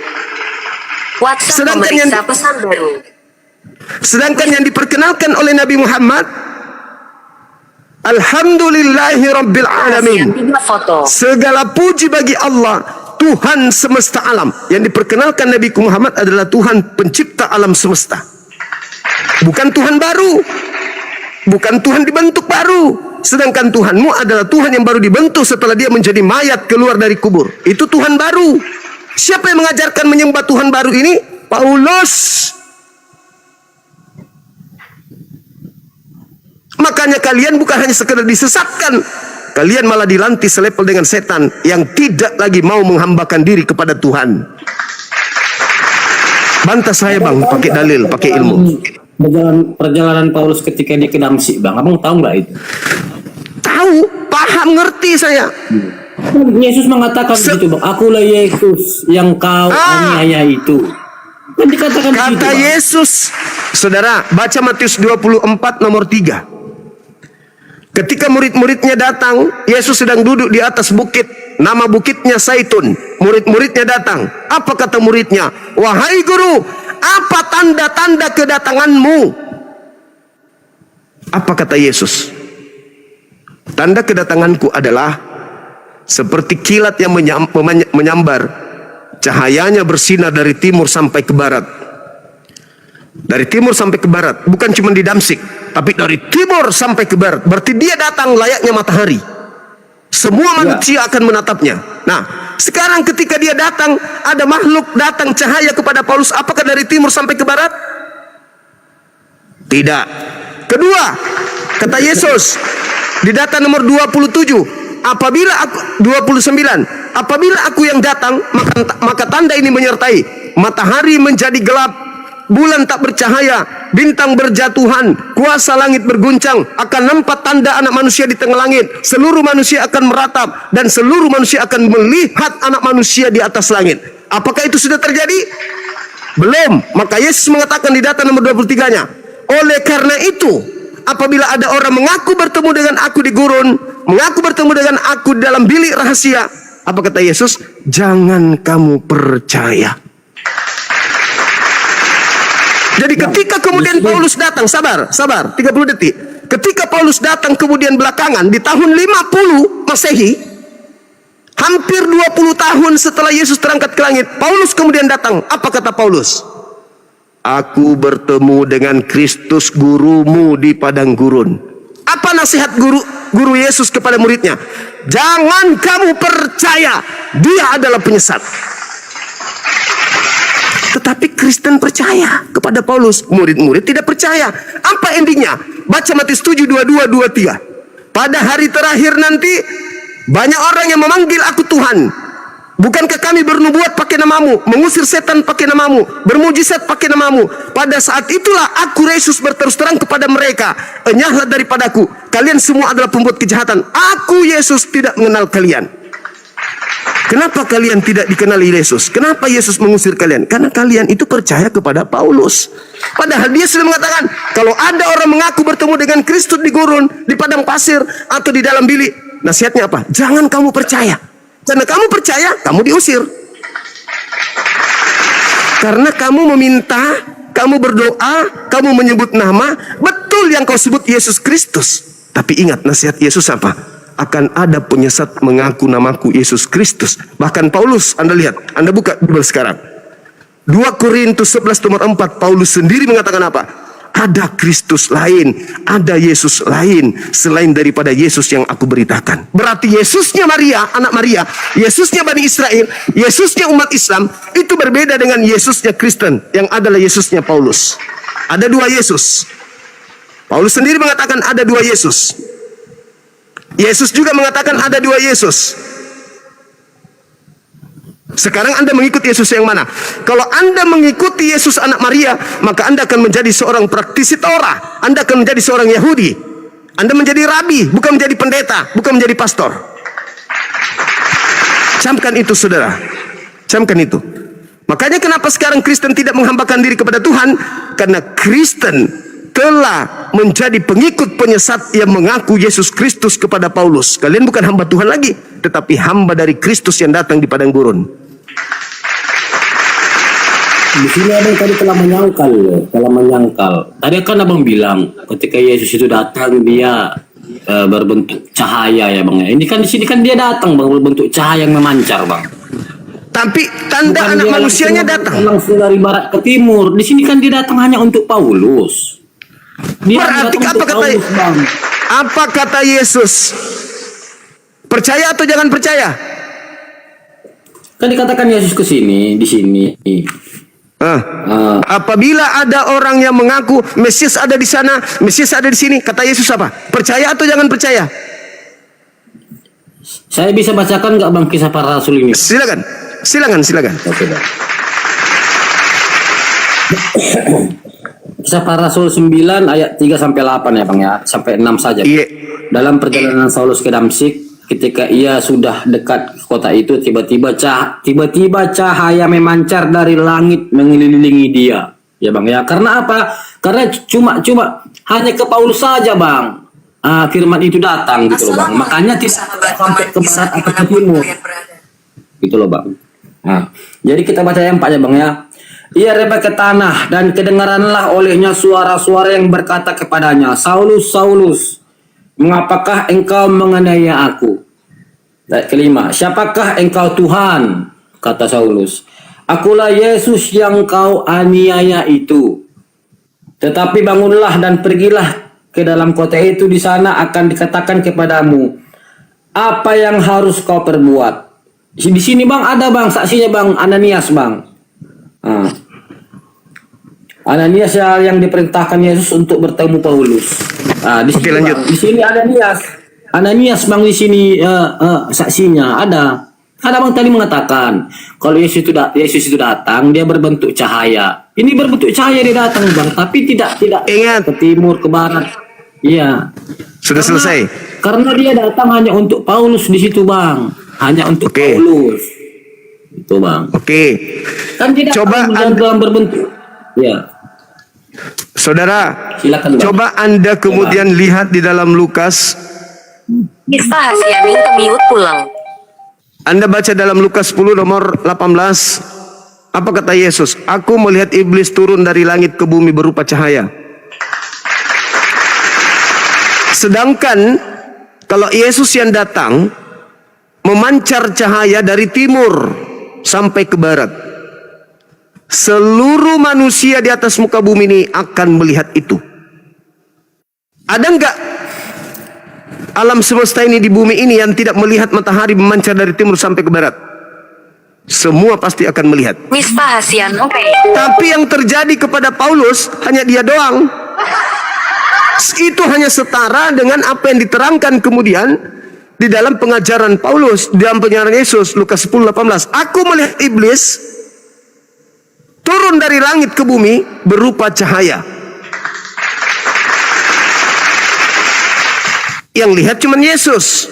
Sedangkan yang diperkenalkan oleh Nabi Muhammad, Alhamdulillahi Rabbil Alamin. Segala puji bagi Allah, Tuhan semesta alam. Yang diperkenalkan Nabi Muhammad adalah Tuhan pencipta alam semesta. Bukan Tuhan baru, bukan Tuhan dibentuk baru. Sedangkan Tuhanmu adalah Tuhan yang baru dibentuk setelah dia menjadi mayat keluar dari kubur. Itu Tuhan baru. Siapa yang mengajarkan menyembah Tuhan baru ini? Paulus. Makanya kalian bukan hanya sekedar disesatkan, kalian malah dilantis selepel dengan setan yang tidak lagi mau menghambakan diri kepada Tuhan. Bantah saya Bang, pakai dalil, pakai ilmu. Perjalanan Paulus ketika dia ke Damsyik Bang, abang tahu nggak itu? Tahu, paham, ngerti saya. Yesus mengatakan begitu Bang, akulah Yesus yang kau aniaya itu. Kan dikatakan kata begitu, Bang. Yesus. Saudara, baca Matius 24 nomor 3. Ketika murid-muridnya datang, Yesus sedang duduk di atas bukit. Nama bukitnya Zaitun. Murid-muridnya datang. Apa kata muridnya? Wahai guru, apa tanda-tanda kedatanganmu? Apa kata Yesus? Tanda kedatanganku adalah seperti kilat yang menyambar cahayanya bersinar dari timur sampai ke barat. Dari timur sampai ke barat, bukan cuma di Damsik, tapi dari timur sampai ke barat. Berarti dia datang layaknya matahari. Semua manusia akan menatapnya. Nah, sekarang ketika dia datang, ada makhluk datang cahaya kepada Paulus. Apakah dari timur sampai ke barat? Tidak. Kedua, kata Yesus di data nomor 27, apabila aku 29, apabila aku yang datang, maka tanda ini menyertai: matahari menjadi gelap, bulan tak bercahaya, bintang berjatuhan, kuasa langit berguncang, akan nampak tanda anak manusia di tengah langit. Seluruh manusia akan meratap, dan seluruh manusia akan melihat anak manusia di atas langit. Apakah itu sudah terjadi? Belum. Maka Yesus mengatakan di data nomor 23-nya, oleh karena itu, apabila ada orang mengaku bertemu dengan aku di gurun, mengaku bertemu dengan aku di dalam bilik rahasia, apa kata Yesus? Jangan kamu percaya. Jadi ketika kemudian Paulus datang, sabar 30 detik. Ketika Paulus datang kemudian belakangan di tahun 50 Masehi, hampir 20 tahun setelah Yesus terangkat ke langit, Paulus kemudian datang. Apa kata Paulus? Aku bertemu dengan Kristus gurumu di padang gurun. Apa nasihat guru Yesus kepada muridnya? Jangan kamu percaya, dia adalah penyesat. Tetapi Kristen percaya kepada Paulus, murid-murid tidak percaya. Apa endingnya? Baca Matius 7, 22, 23. Pada hari terakhir nanti, banyak orang yang memanggil aku Tuhan. Bukankah kami bernubuat pakai namamu, mengusir setan pakai namamu, bermujizat pakai namamu? Pada saat itulah aku Yesus berterus terang kepada mereka, enyahlah daripadaku, kalian semua adalah pembuat kejahatan. Aku Yesus tidak mengenal kalian. Kenapa kalian tidak dikenali Yesus? Kenapa Yesus mengusir kalian? Karena kalian itu percaya kepada Paulus. Padahal dia sudah mengatakan, kalau ada orang mengaku bertemu dengan Kristus di gurun, di padang pasir, atau di dalam bilik, nasihatnya apa? Jangan kamu percaya. Karena kamu percaya, kamu diusir. Karena kamu meminta, kamu berdoa, kamu menyebut nama, betul yang kau sebut Yesus Kristus. Tapi ingat nasihat Yesus apa? Akan ada penyesat mengaku namaku Yesus Kristus. Bahkan Paulus, Anda lihat, Anda buka Bible sekarang. 2 Korintus 11 nomor 4, Paulus sendiri mengatakan apa? Ada Kristus lain, ada Yesus lain selain daripada Yesus yang aku beritakan. Berarti Yesusnya Maria, anak Maria, Yesusnya Bani Israel, Yesusnya umat Islam, itu berbeda dengan Yesusnya Kristen, yang adalah Yesusnya Paulus. Ada dua Yesus. Paulus sendiri mengatakan ada dua Yesus. Yesus juga mengatakan ada dua Yesus. Sekarang Anda mengikuti Yesus yang mana? Kalau Anda mengikuti Yesus anak Maria, maka Anda akan menjadi seorang praktisi Torah. Anda akan menjadi seorang Yahudi. Anda menjadi rabi, bukan menjadi pendeta, bukan menjadi pastor. Camkan itu, saudara. Camkan itu. Makanya kenapa sekarang Kristen tidak menghambakan diri kepada Tuhan? Karena Kristen telah menjadi pengikut penyesat yang mengaku Yesus Kristus kepada Paulus. Kalian bukan hamba Tuhan lagi, tetapi hamba dari Kristus yang datang di padang gurun. Di sini abang tadi telah menyangkal. Tadi kan abang bilang ketika Yesus itu datang dia berbentuk cahaya ya bang. Ini kan di sini kan dia datang bang berbentuk cahaya yang memancar bang. Tapi tanda Bukan anak dia manusianya datang. langsung dari barat ke timur. Di sini kan dia datang hanya untuk Paulus. Dia Berarti datang apa untuk kata Paulus, bang. apa kata Yesus? Percaya atau jangan percaya? Kan dikatakan Yesus ke sini, di sini. Apabila ada orang yang mengaku Mesias ada di sana, Mesias ada di sini, kata Yesus apa? Percaya atau jangan percaya? Saya bisa bacakan nggak bang kisah para rasul ini? Silakan. Oke bang. Kisah para rasul 9 ayat 3 sampai 8 ya bang ya, sampai 6 saja. Iya. Dalam perjalanan Saulus ke Damsik, ketika ia sudah dekat ke kota itu, tiba-tiba cahaya memancar dari langit mengelilingi dia. Ya bang ya, karena apa? Karena cuma hanya ke Paulus saja bang. Firman itu datang gitu loh bang. Makanya tidak sampai ke barat atau ke timur. Gitu loh bang. Nah, jadi kita baca yang 4 ya bang ya. Ia rebah ke tanah dan kedengaranlah olehnya suara-suara yang berkata kepadanya, Saulus, Saulus, mengapakah engkau menganiaya aku? Ayat kelima, siapakah engkau Tuhan? kata Saulus. Akulah Yesus yang kau aniaya itu. Tetapi bangunlah dan pergilah ke dalam kota itu, di sana akan dikatakan kepadamu apa yang harus kau perbuat. Di sini bang ada bang saksinya bang, Ananias bang. Ananias yang diperintahkan Yesus untuk bertemu Paulus. Di sini, Oke, lanjut. Bang, di sini Ananias bang, di sini saksinya ada. Ada bang tadi mengatakan kalau Yesus itu datang, dia berbentuk cahaya. Ini berbentuk cahaya dia datang bang, tapi tidak Ingat. ke timur ke barat. Iya. Sudah selesai. Karena dia datang hanya untuk Paulus di situ bang, hanya untuk Oke. Paulus. Itu bang. Oke. Kan tidak Coba dalam berbentuk. Ya. Saudara, Silakan bang. coba Anda kemudian lihat di dalam Lukas. Bisa Hasiani kemiut pulang. Anda baca dalam Lukas 10 nomor 18. Apa kata Yesus? Aku melihat iblis turun dari langit ke bumi berupa cahaya. Sedangkan kalau Yesus yang datang memancar cahaya dari timur sampai ke barat. Seluruh manusia di atas muka bumi ini akan melihat itu. Ada enggak alam semesta ini di bumi ini yang tidak melihat matahari memancar dari timur sampai ke barat? Semua pasti akan melihat. Mista Hasian oke. Tapi yang terjadi kepada Paulus hanya dia doang. Itu hanya setara dengan apa yang diterangkan kemudian di dalam pengajaran Paulus, di dalam pengajaran Yesus, Lukas 10:18. Aku melihat iblis turun dari langit ke bumi berupa cahaya. Yang lihat cuma Yesus.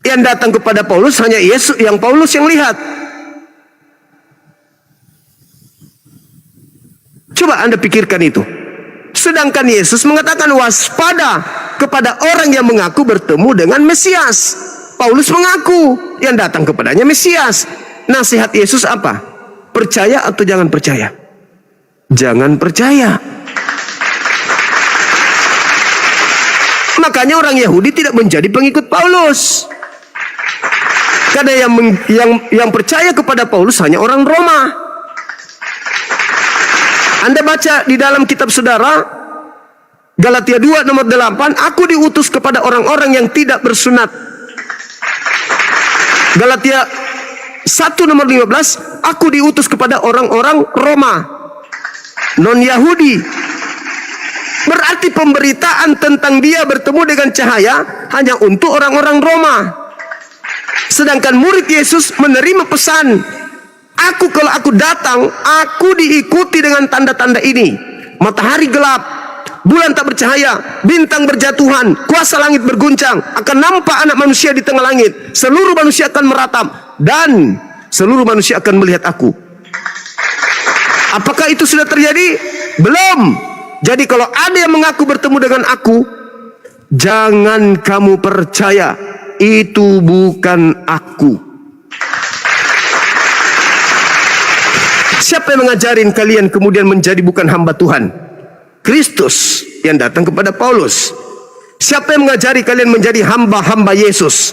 Yang datang kepada Paulus hanya Yesus, yang Paulus yang lihat. Coba Anda pikirkan itu. Sedangkan Yesus mengatakan waspada kepada orang yang mengaku bertemu dengan Mesias. Paulus mengaku yang datang kepadanya Mesias. Nasihat Yesus apa? Percaya atau jangan percaya? Jangan percaya. Makanya orang Yahudi tidak menjadi pengikut Paulus. Karena yang percaya kepada Paulus hanya orang Roma. Anda baca di dalam kitab saudara Galatia 2 nomor 8, aku diutus kepada orang-orang yang tidak bersunat. Galatia 1 nomor 15, aku diutus kepada orang-orang Roma, non-Yahudi. Berarti pemberitaan tentang dia bertemu dengan cahaya hanya untuk orang-orang Roma. Sedangkan murid Yesus menerima pesan, kalau aku datang, aku diikuti dengan tanda-tanda ini. Matahari gelap, bulan tak bercahaya, bintang berjatuhan, kuasa langit berguncang, akan nampak anak manusia di tengah langit. Seluruh manusia akan meratap dan seluruh manusia akan melihat aku. Apakah itu sudah terjadi? Belum. Jadi kalau ada yang mengaku bertemu dengan aku, jangan kamu percaya, itu bukan aku. Siapa yang mengajarin kalian kemudian menjadi bukan hamba Tuhan? Kristus yang datang kepada Paulus. Siapa yang mengajari kalian menjadi hamba-hamba Yesus?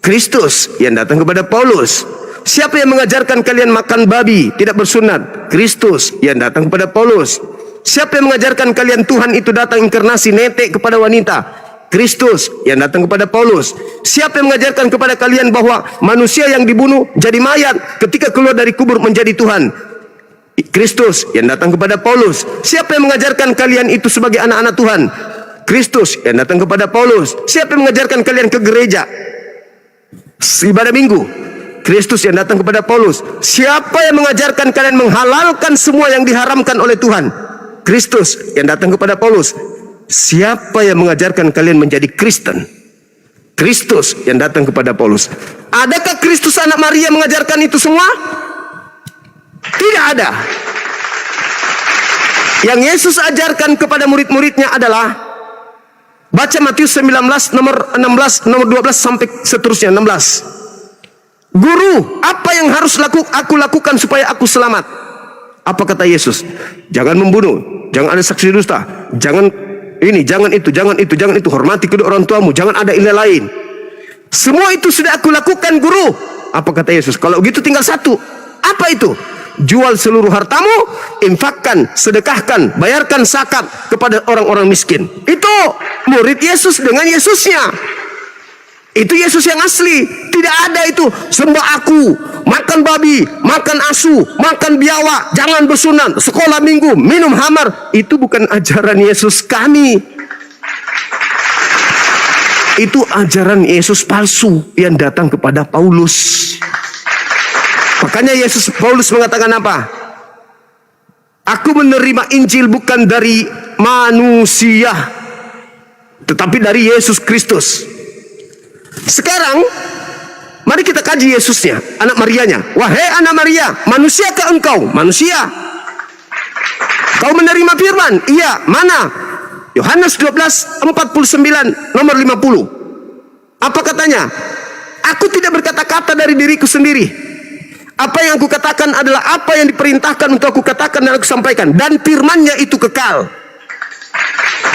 Kristus yang datang kepada Paulus. Siapa yang mengajarkan kalian makan babi, tidak bersunat? Kristus yang datang kepada Paulus. Siapa yang mengajarkan kalian Tuhan itu datang inkarnasi netek kepada wanita? Kristus yang datang kepada Paulus. Siapa yang mengajarkan kepada kalian bahwa manusia yang dibunuh jadi mayat ketika keluar dari kubur menjadi Tuhan? Kristus yang datang kepada Paulus. Siapa yang mengajarkan kalian itu sebagai anak-anak Tuhan? Kristus yang datang kepada Paulus. Siapa yang mengajarkan kalian ke gereja ibadah minggu? Kristus yang datang kepada Paulus. Siapa yang mengajarkan kalian menghalalkan semua yang diharamkan oleh Tuhan? Kristus yang datang kepada Paulus. Siapa yang mengajarkan kalian menjadi Kristen? Kristus yang datang kepada Paulus. Adakah Kristus anak Maria mengajarkan itu semua? Tidak ada. Yang Yesus ajarkan kepada murid-muridnya adalah, baca Matius 19 nomor 16, nomor 12 sampai seterusnya 16. Guru, apa yang harus aku lakukan supaya aku selamat? Apa kata Yesus? Jangan membunuh, jangan ada saksi dusta, jangan ini, jangan itu, jangan itu, jangan itu. Hormati kedua orang tuamu, jangan ada ilah lain. Semua itu sudah aku lakukan, guru. Apa kata Yesus? Kalau gitu tinggal satu. Apa itu? Jual seluruh hartamu, infakkan, sedekahkan, bayarkan zakat kepada orang-orang miskin. Itu murid Yesus dengan Yesusnya. Itu Yesus yang asli. Tidak ada itu sembah aku, makan babi, makan asu, makan biawak, jangan bersunat, sekolah minggu, minum hamar. Itu bukan ajaran Yesus kami. Itu ajaran Yesus palsu yang datang kepada Paulus. Makanya Paulus mengatakan apa? Aku menerima Injil bukan dari manusia, tetapi dari Yesus Kristus. Sekarang mari kita kaji Yesusnya, anak Marianya. Wahai anak Maria, manusiakah engkau? Manusia. Kau menerima firman? Iya. Mana? Yohanes 12:49 nomor 50. Apa katanya? Aku tidak berkata-kata dari diriku sendiri. Apa yang aku katakan adalah apa yang diperintahkan untuk aku katakan dan aku sampaikan. Dan firman-Nya itu kekal.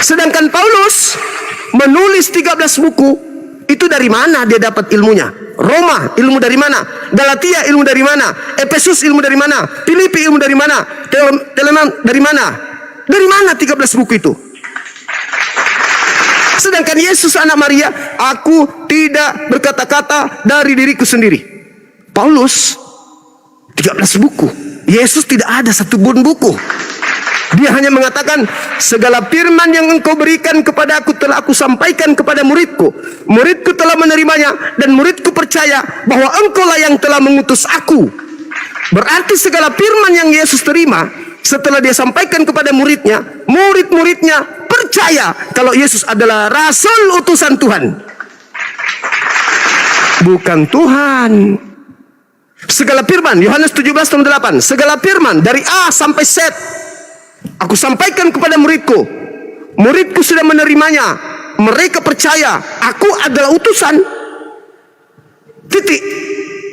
Sedangkan Paulus menulis 13 buku. Itu dari mana dia dapat ilmunya? Roma ilmu dari mana? Galatia ilmu dari mana? Efesus ilmu dari mana? Filipi ilmu dari mana? Teleman dari mana? Dari mana 13 buku itu? Sedangkan Yesus anak Maria, aku tidak berkata-kata dari diriku sendiri. Paulus 13 buku. Yesus tidak ada satu pun buku. Dia hanya mengatakan, segala firman yang engkau berikan kepada aku telah aku sampaikan kepada muridku. Muridku telah menerimanya dan muridku percaya bahwa engkau lah yang telah mengutus aku. Berarti segala firman yang Yesus terima setelah dia sampaikan kepada muridnya, murid-muridnya percaya kalau Yesus adalah rasul utusan Tuhan. Bukan Tuhan. Segala firman, Yohanes 17:8, segala firman dari A sampai Z aku sampaikan kepada muridku. Muridku sudah menerimanya. Mereka percaya aku adalah utusan. Titik.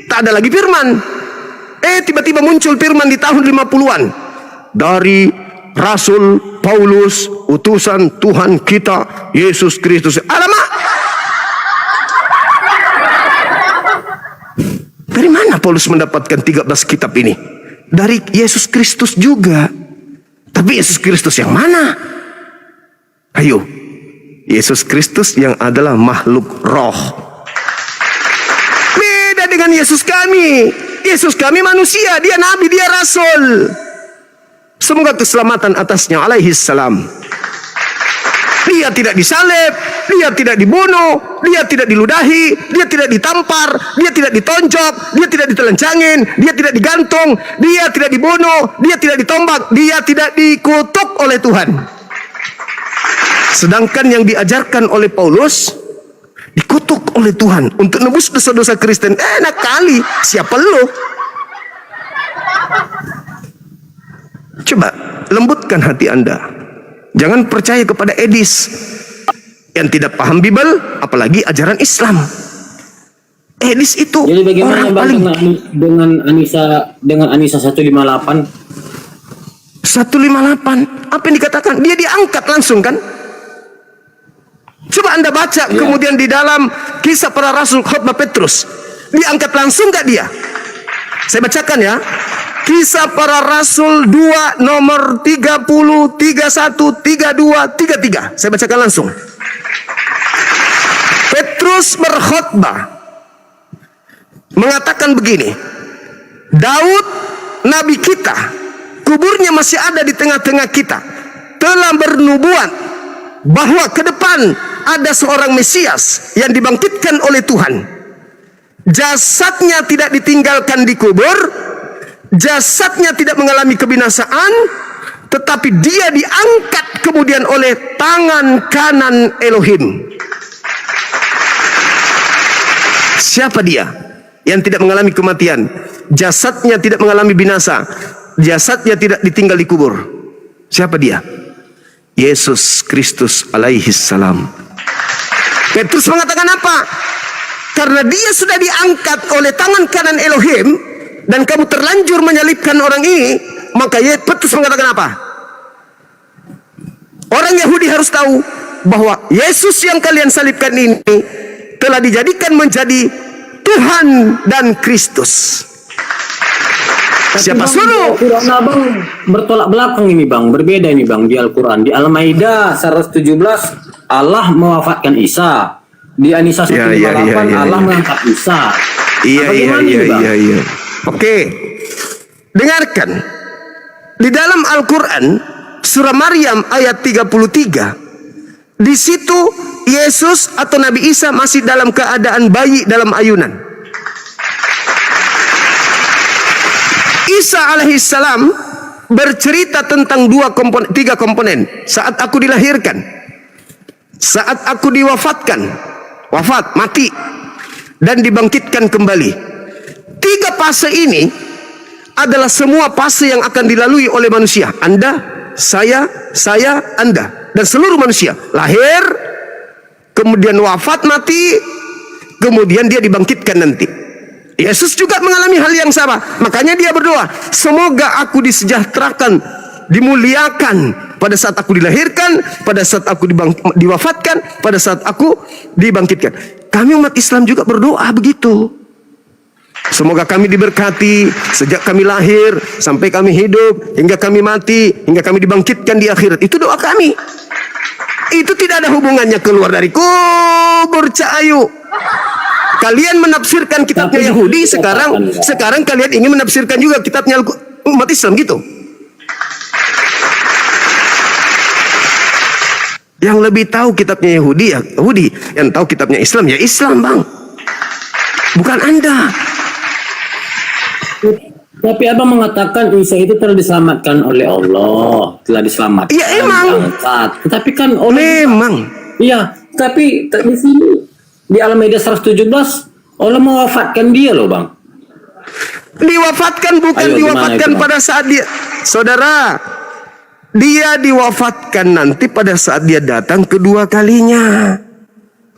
Tak ada lagi firman. Tiba-tiba muncul firman di tahun 50-an. Dari Rasul Paulus, utusan Tuhan kita Yesus Kristus. Alamak. Dari mana Paulus mendapatkan 13 kitab ini? Dari Yesus Kristus juga. Tapi Yesus Kristus yang mana? Ayo, Yesus Kristus yang adalah makhluk roh. Beda dengan Yesus kami. Yesus kami manusia, dia nabi, dia rasul. Semoga keselamatan atasnya alaihi salam. Dia tidak disalib, dia tidak dibunuh, dia tidak diludahi, dia tidak ditampar, dia tidak ditonjok, dia tidak ditelencangin, dia tidak digantung, dia tidak dibunuh, dia tidak ditombak, dia tidak dikutuk oleh Tuhan. Sedangkan yang diajarkan oleh Paulus dikutuk oleh Tuhan untuk nebus dosa-dosa Kristen. Enak kali, siapa lu? Coba lembutkan hati Anda. Jangan percaya kepada Edis yang tidak paham Bible, apalagi ajaran Islam. Edis itu Jadi bagaimana orang Bang paling dengan Anissa 158? 158. Apa yang dikatakan? Dia diangkat langsung kan? Coba Anda baca kemudian di dalam Kisah Para Rasul khotbah Petrus. Diangkat langsung gak dia? Saya bacakan ya. Kisah Para Rasul 2 nomor 30, 31, 32, 33. Saya bacakan langsung. Petrus berkhotbah mengatakan begini. Daud nabi kita, kuburnya masih ada di tengah-tengah kita, telah bernubuat bahwa ke depan ada seorang Mesias yang dibangkitkan oleh Tuhan. Jasadnya tidak ditinggalkan di kubur, jasadnya tidak mengalami kebinasaan, tetapi dia diangkat kemudian oleh tangan kanan Elohim. Siapa dia yang tidak mengalami kematian? Jasadnya tidak mengalami binasa, jasadnya tidak ditinggal di kubur. Siapa dia? Yesus Kristus alaihi salam. Petrus mengatakan apa? Karena dia sudah diangkat oleh tangan kanan Elohim dan kamu terlanjur menyalibkan orang ini, maka Petrus mengatakan apa? Orang Yahudi harus tahu bahwa Yesus yang kalian salibkan ini telah dijadikan menjadi Tuhan dan Kristus. Siapa suruh? Al-Quran abang bertolak belakang ini bang, berbeda ini bang di Al-Quran. Di Al-Maidah 117 Allah mewafatkan Isa. Di An-Nisa 158 Allah mengangkat Isa. Iya. Oke. Dengarkan. Di dalam Al-Quran surah Maryam ayat 33, di situ Yesus atau Nabi Isa masih dalam keadaan bayi dalam ayunan. Isa alaihissalam bercerita tentang tiga komponen. Saat aku dilahirkan, saat aku diwafatkan, wafat, mati, dan dibangkitkan kembali. Tiga fase ini adalah semua fase yang akan dilalui oleh manusia. Anda, saya, Anda, dan seluruh manusia. Lahir, kemudian wafat, mati, kemudian dia dibangkitkan nanti. Yesus juga mengalami hal yang sama. Makanya dia berdoa, semoga aku disejahterakan, dimuliakan pada saat aku dilahirkan, pada saat aku diwafatkan, pada saat aku dibangkitkan. Kami umat Islam juga berdoa begitu. Semoga kami diberkati sejak kami lahir sampai kami hidup, hingga kami mati, hingga kami dibangkitkan di akhirat. Itu doa kami. Itu tidak ada hubungannya keluar dari kubur Cahayu. Kalian menafsirkan kitabnya Yahudi, sekarang kalian ingin menafsirkan juga kitabnya umat Islam gitu. Yang lebih tahu kitabnya Yahudi ya Yahudi, yang tahu kitabnya Islam ya Islam, Bang. Bukan Anda. Tapi abang mengatakan Isa itu telah diselamatkan oleh Allah, telah diselamatkan. Iya emang. Tetapi kan memang. Iya, tapi di sini di Al-Maidah 117 Allah mewafatkan dia loh bang. Diwafatkan bukan diwafatkan pada saat dia, saudara. Dia diwafatkan nanti pada saat dia datang kedua kalinya.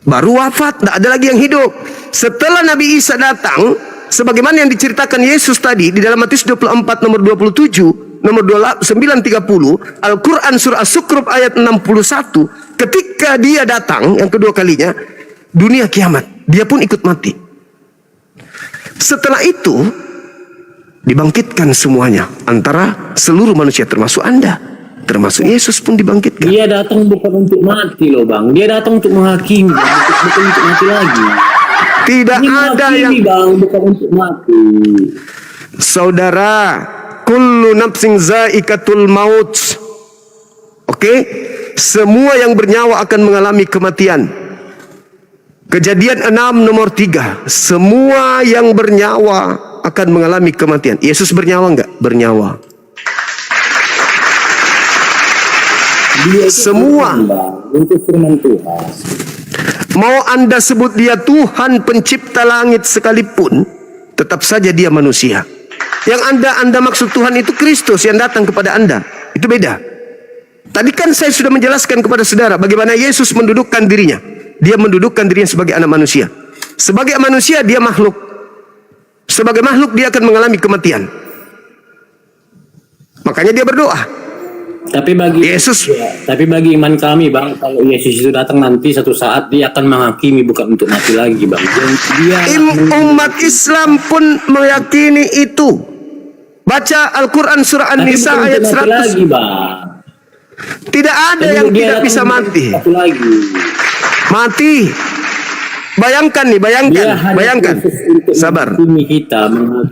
Baru wafat, tidak ada lagi yang hidup. Setelah Nabi Isa datang, sebagaimana yang diceritakan Yesus tadi di dalam Matius 24 nomor 27, nomor 930, Al-Quran surah As-Zukhruf ayat 61, ketika dia datang yang kedua kalinya, dunia kiamat, dia pun ikut mati. Setelah itu dibangkitkan semuanya, antara seluruh manusia termasuk Anda, termasuk Yesus pun dibangkitkan. Dia datang bukan untuk mati loh bang, dia datang untuk menghakimi, bukan untuk mati lagi. Tidak ada yang bang, bukan untuk mati. Saudara, kullu nafsin zaikatul maut. Oke? Semua yang bernyawa akan mengalami kematian. Kejadian 6 nomor 3. Semua yang bernyawa akan mengalami kematian. Yesus bernyawa enggak? Bernyawa. Semua. Itu firman Tuhan. Mau Anda sebut dia Tuhan pencipta langit sekalipun, tetap saja dia manusia. Yang Anda maksud Tuhan itu Kristus yang datang kepada Anda. Itu beda. Tadi kan saya sudah menjelaskan kepada saudara bagaimana Yesus mendudukkan dirinya. Dia mendudukkan dirinya sebagai anak manusia. Sebagai manusia dia makhluk. Sebagai makhluk dia akan mengalami kematian. Makanya dia berdoa. Tapi bagi Yesus, tapi bagi iman kami bang, kalau Yesus itu datang nanti satu saat dia akan menghakimi, bukan untuk mati lagi bang. Umat Islam pun meyakini itu. Baca Al-Quran surah An-Nisa ayat 100. Lagi, bang. Tidak ada yang tidak bisa mati. Mati. Bayangkan nih, bayangkan. Sabar.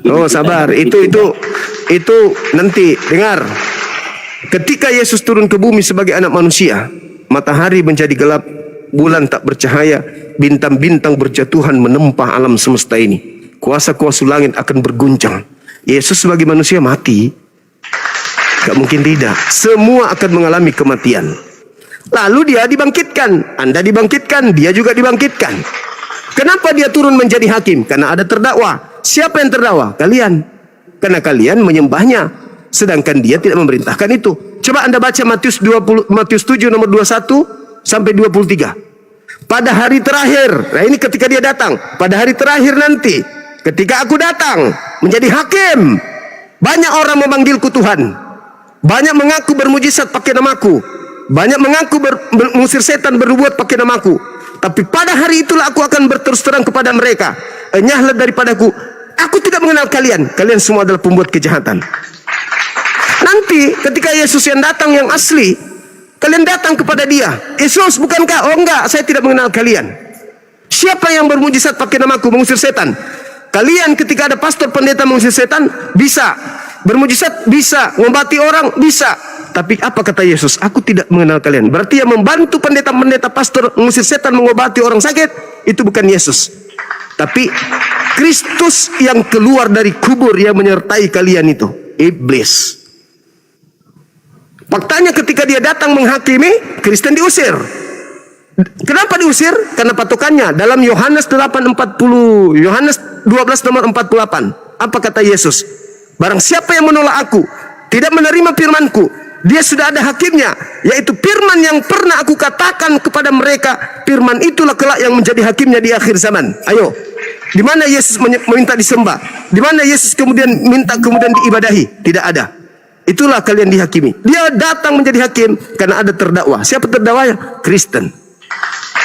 Oh, sabar. Itu nanti dengar. Ketika Yesus turun ke bumi sebagai anak manusia, matahari menjadi gelap, bulan tak bercahaya, bintang-bintang berjatuhan menempah alam semesta ini. Kuasa-kuasa langit akan berguncang. Yesus sebagai manusia mati? Gak mungkin tidak. Semua akan mengalami kematian. Lalu dia dibangkitkan. Anda dibangkitkan, dia juga dibangkitkan. Kenapa dia turun menjadi hakim? Karena ada terdakwa. Siapa yang terdakwa? Kalian. Karena kalian menyembahnya. Sedangkan dia tidak memerintahkan itu. Coba Anda baca Matius 7 nomor 21 sampai 23. Pada hari terakhir, nah ini ketika dia datang, pada hari terakhir nanti, ketika aku datang menjadi hakim, banyak orang memanggilku Tuhan, banyak mengaku bermujizat pakai namaku, banyak mengaku mengusir setan berbuat pakai namaku. Tapi pada hari itulah aku akan berterus terang kepada mereka, enyahlah daripadaku, aku tidak mengenal kalian, kalian semua adalah pembuat kejahatan. Nanti ketika Yesus yang datang yang asli, kalian datang kepada dia, Yesus bukankah? Oh enggak, saya tidak mengenal kalian. Siapa yang bermujizat pakai namaku mengusir setan? Kalian ketika ada pastor pendeta mengusir setan, bisa. Bermujizat, bisa. Mengobati orang, bisa. Tapi apa kata Yesus? Aku tidak mengenal kalian. Berarti yang membantu pendeta-pendeta pastor mengusir setan, mengobati orang sakit, itu bukan Yesus. Tapi Kristus yang keluar dari kubur yang menyertai kalian itu. Iblis. Faktanya ketika dia datang menghakimi, Kristen diusir. Kenapa diusir? Karena patokannya dalam Yohanes 8:40, Yohanes 12 nomor 48. Apa kata Yesus? Barang siapa yang menolak aku, tidak menerima firmanku, dia sudah ada hakimnya, yaitu firman yang pernah aku katakan kepada mereka. Firman itulah kelak yang menjadi hakimnya di akhir zaman. Ayo, di mana Yesus meminta disembah? Di mana Yesus kemudian minta kemudian diibadahi? Tidak ada. Itulah kalian dihakimi. Dia datang menjadi hakim karena ada terdakwa. Siapa terdakwanya? Kristen.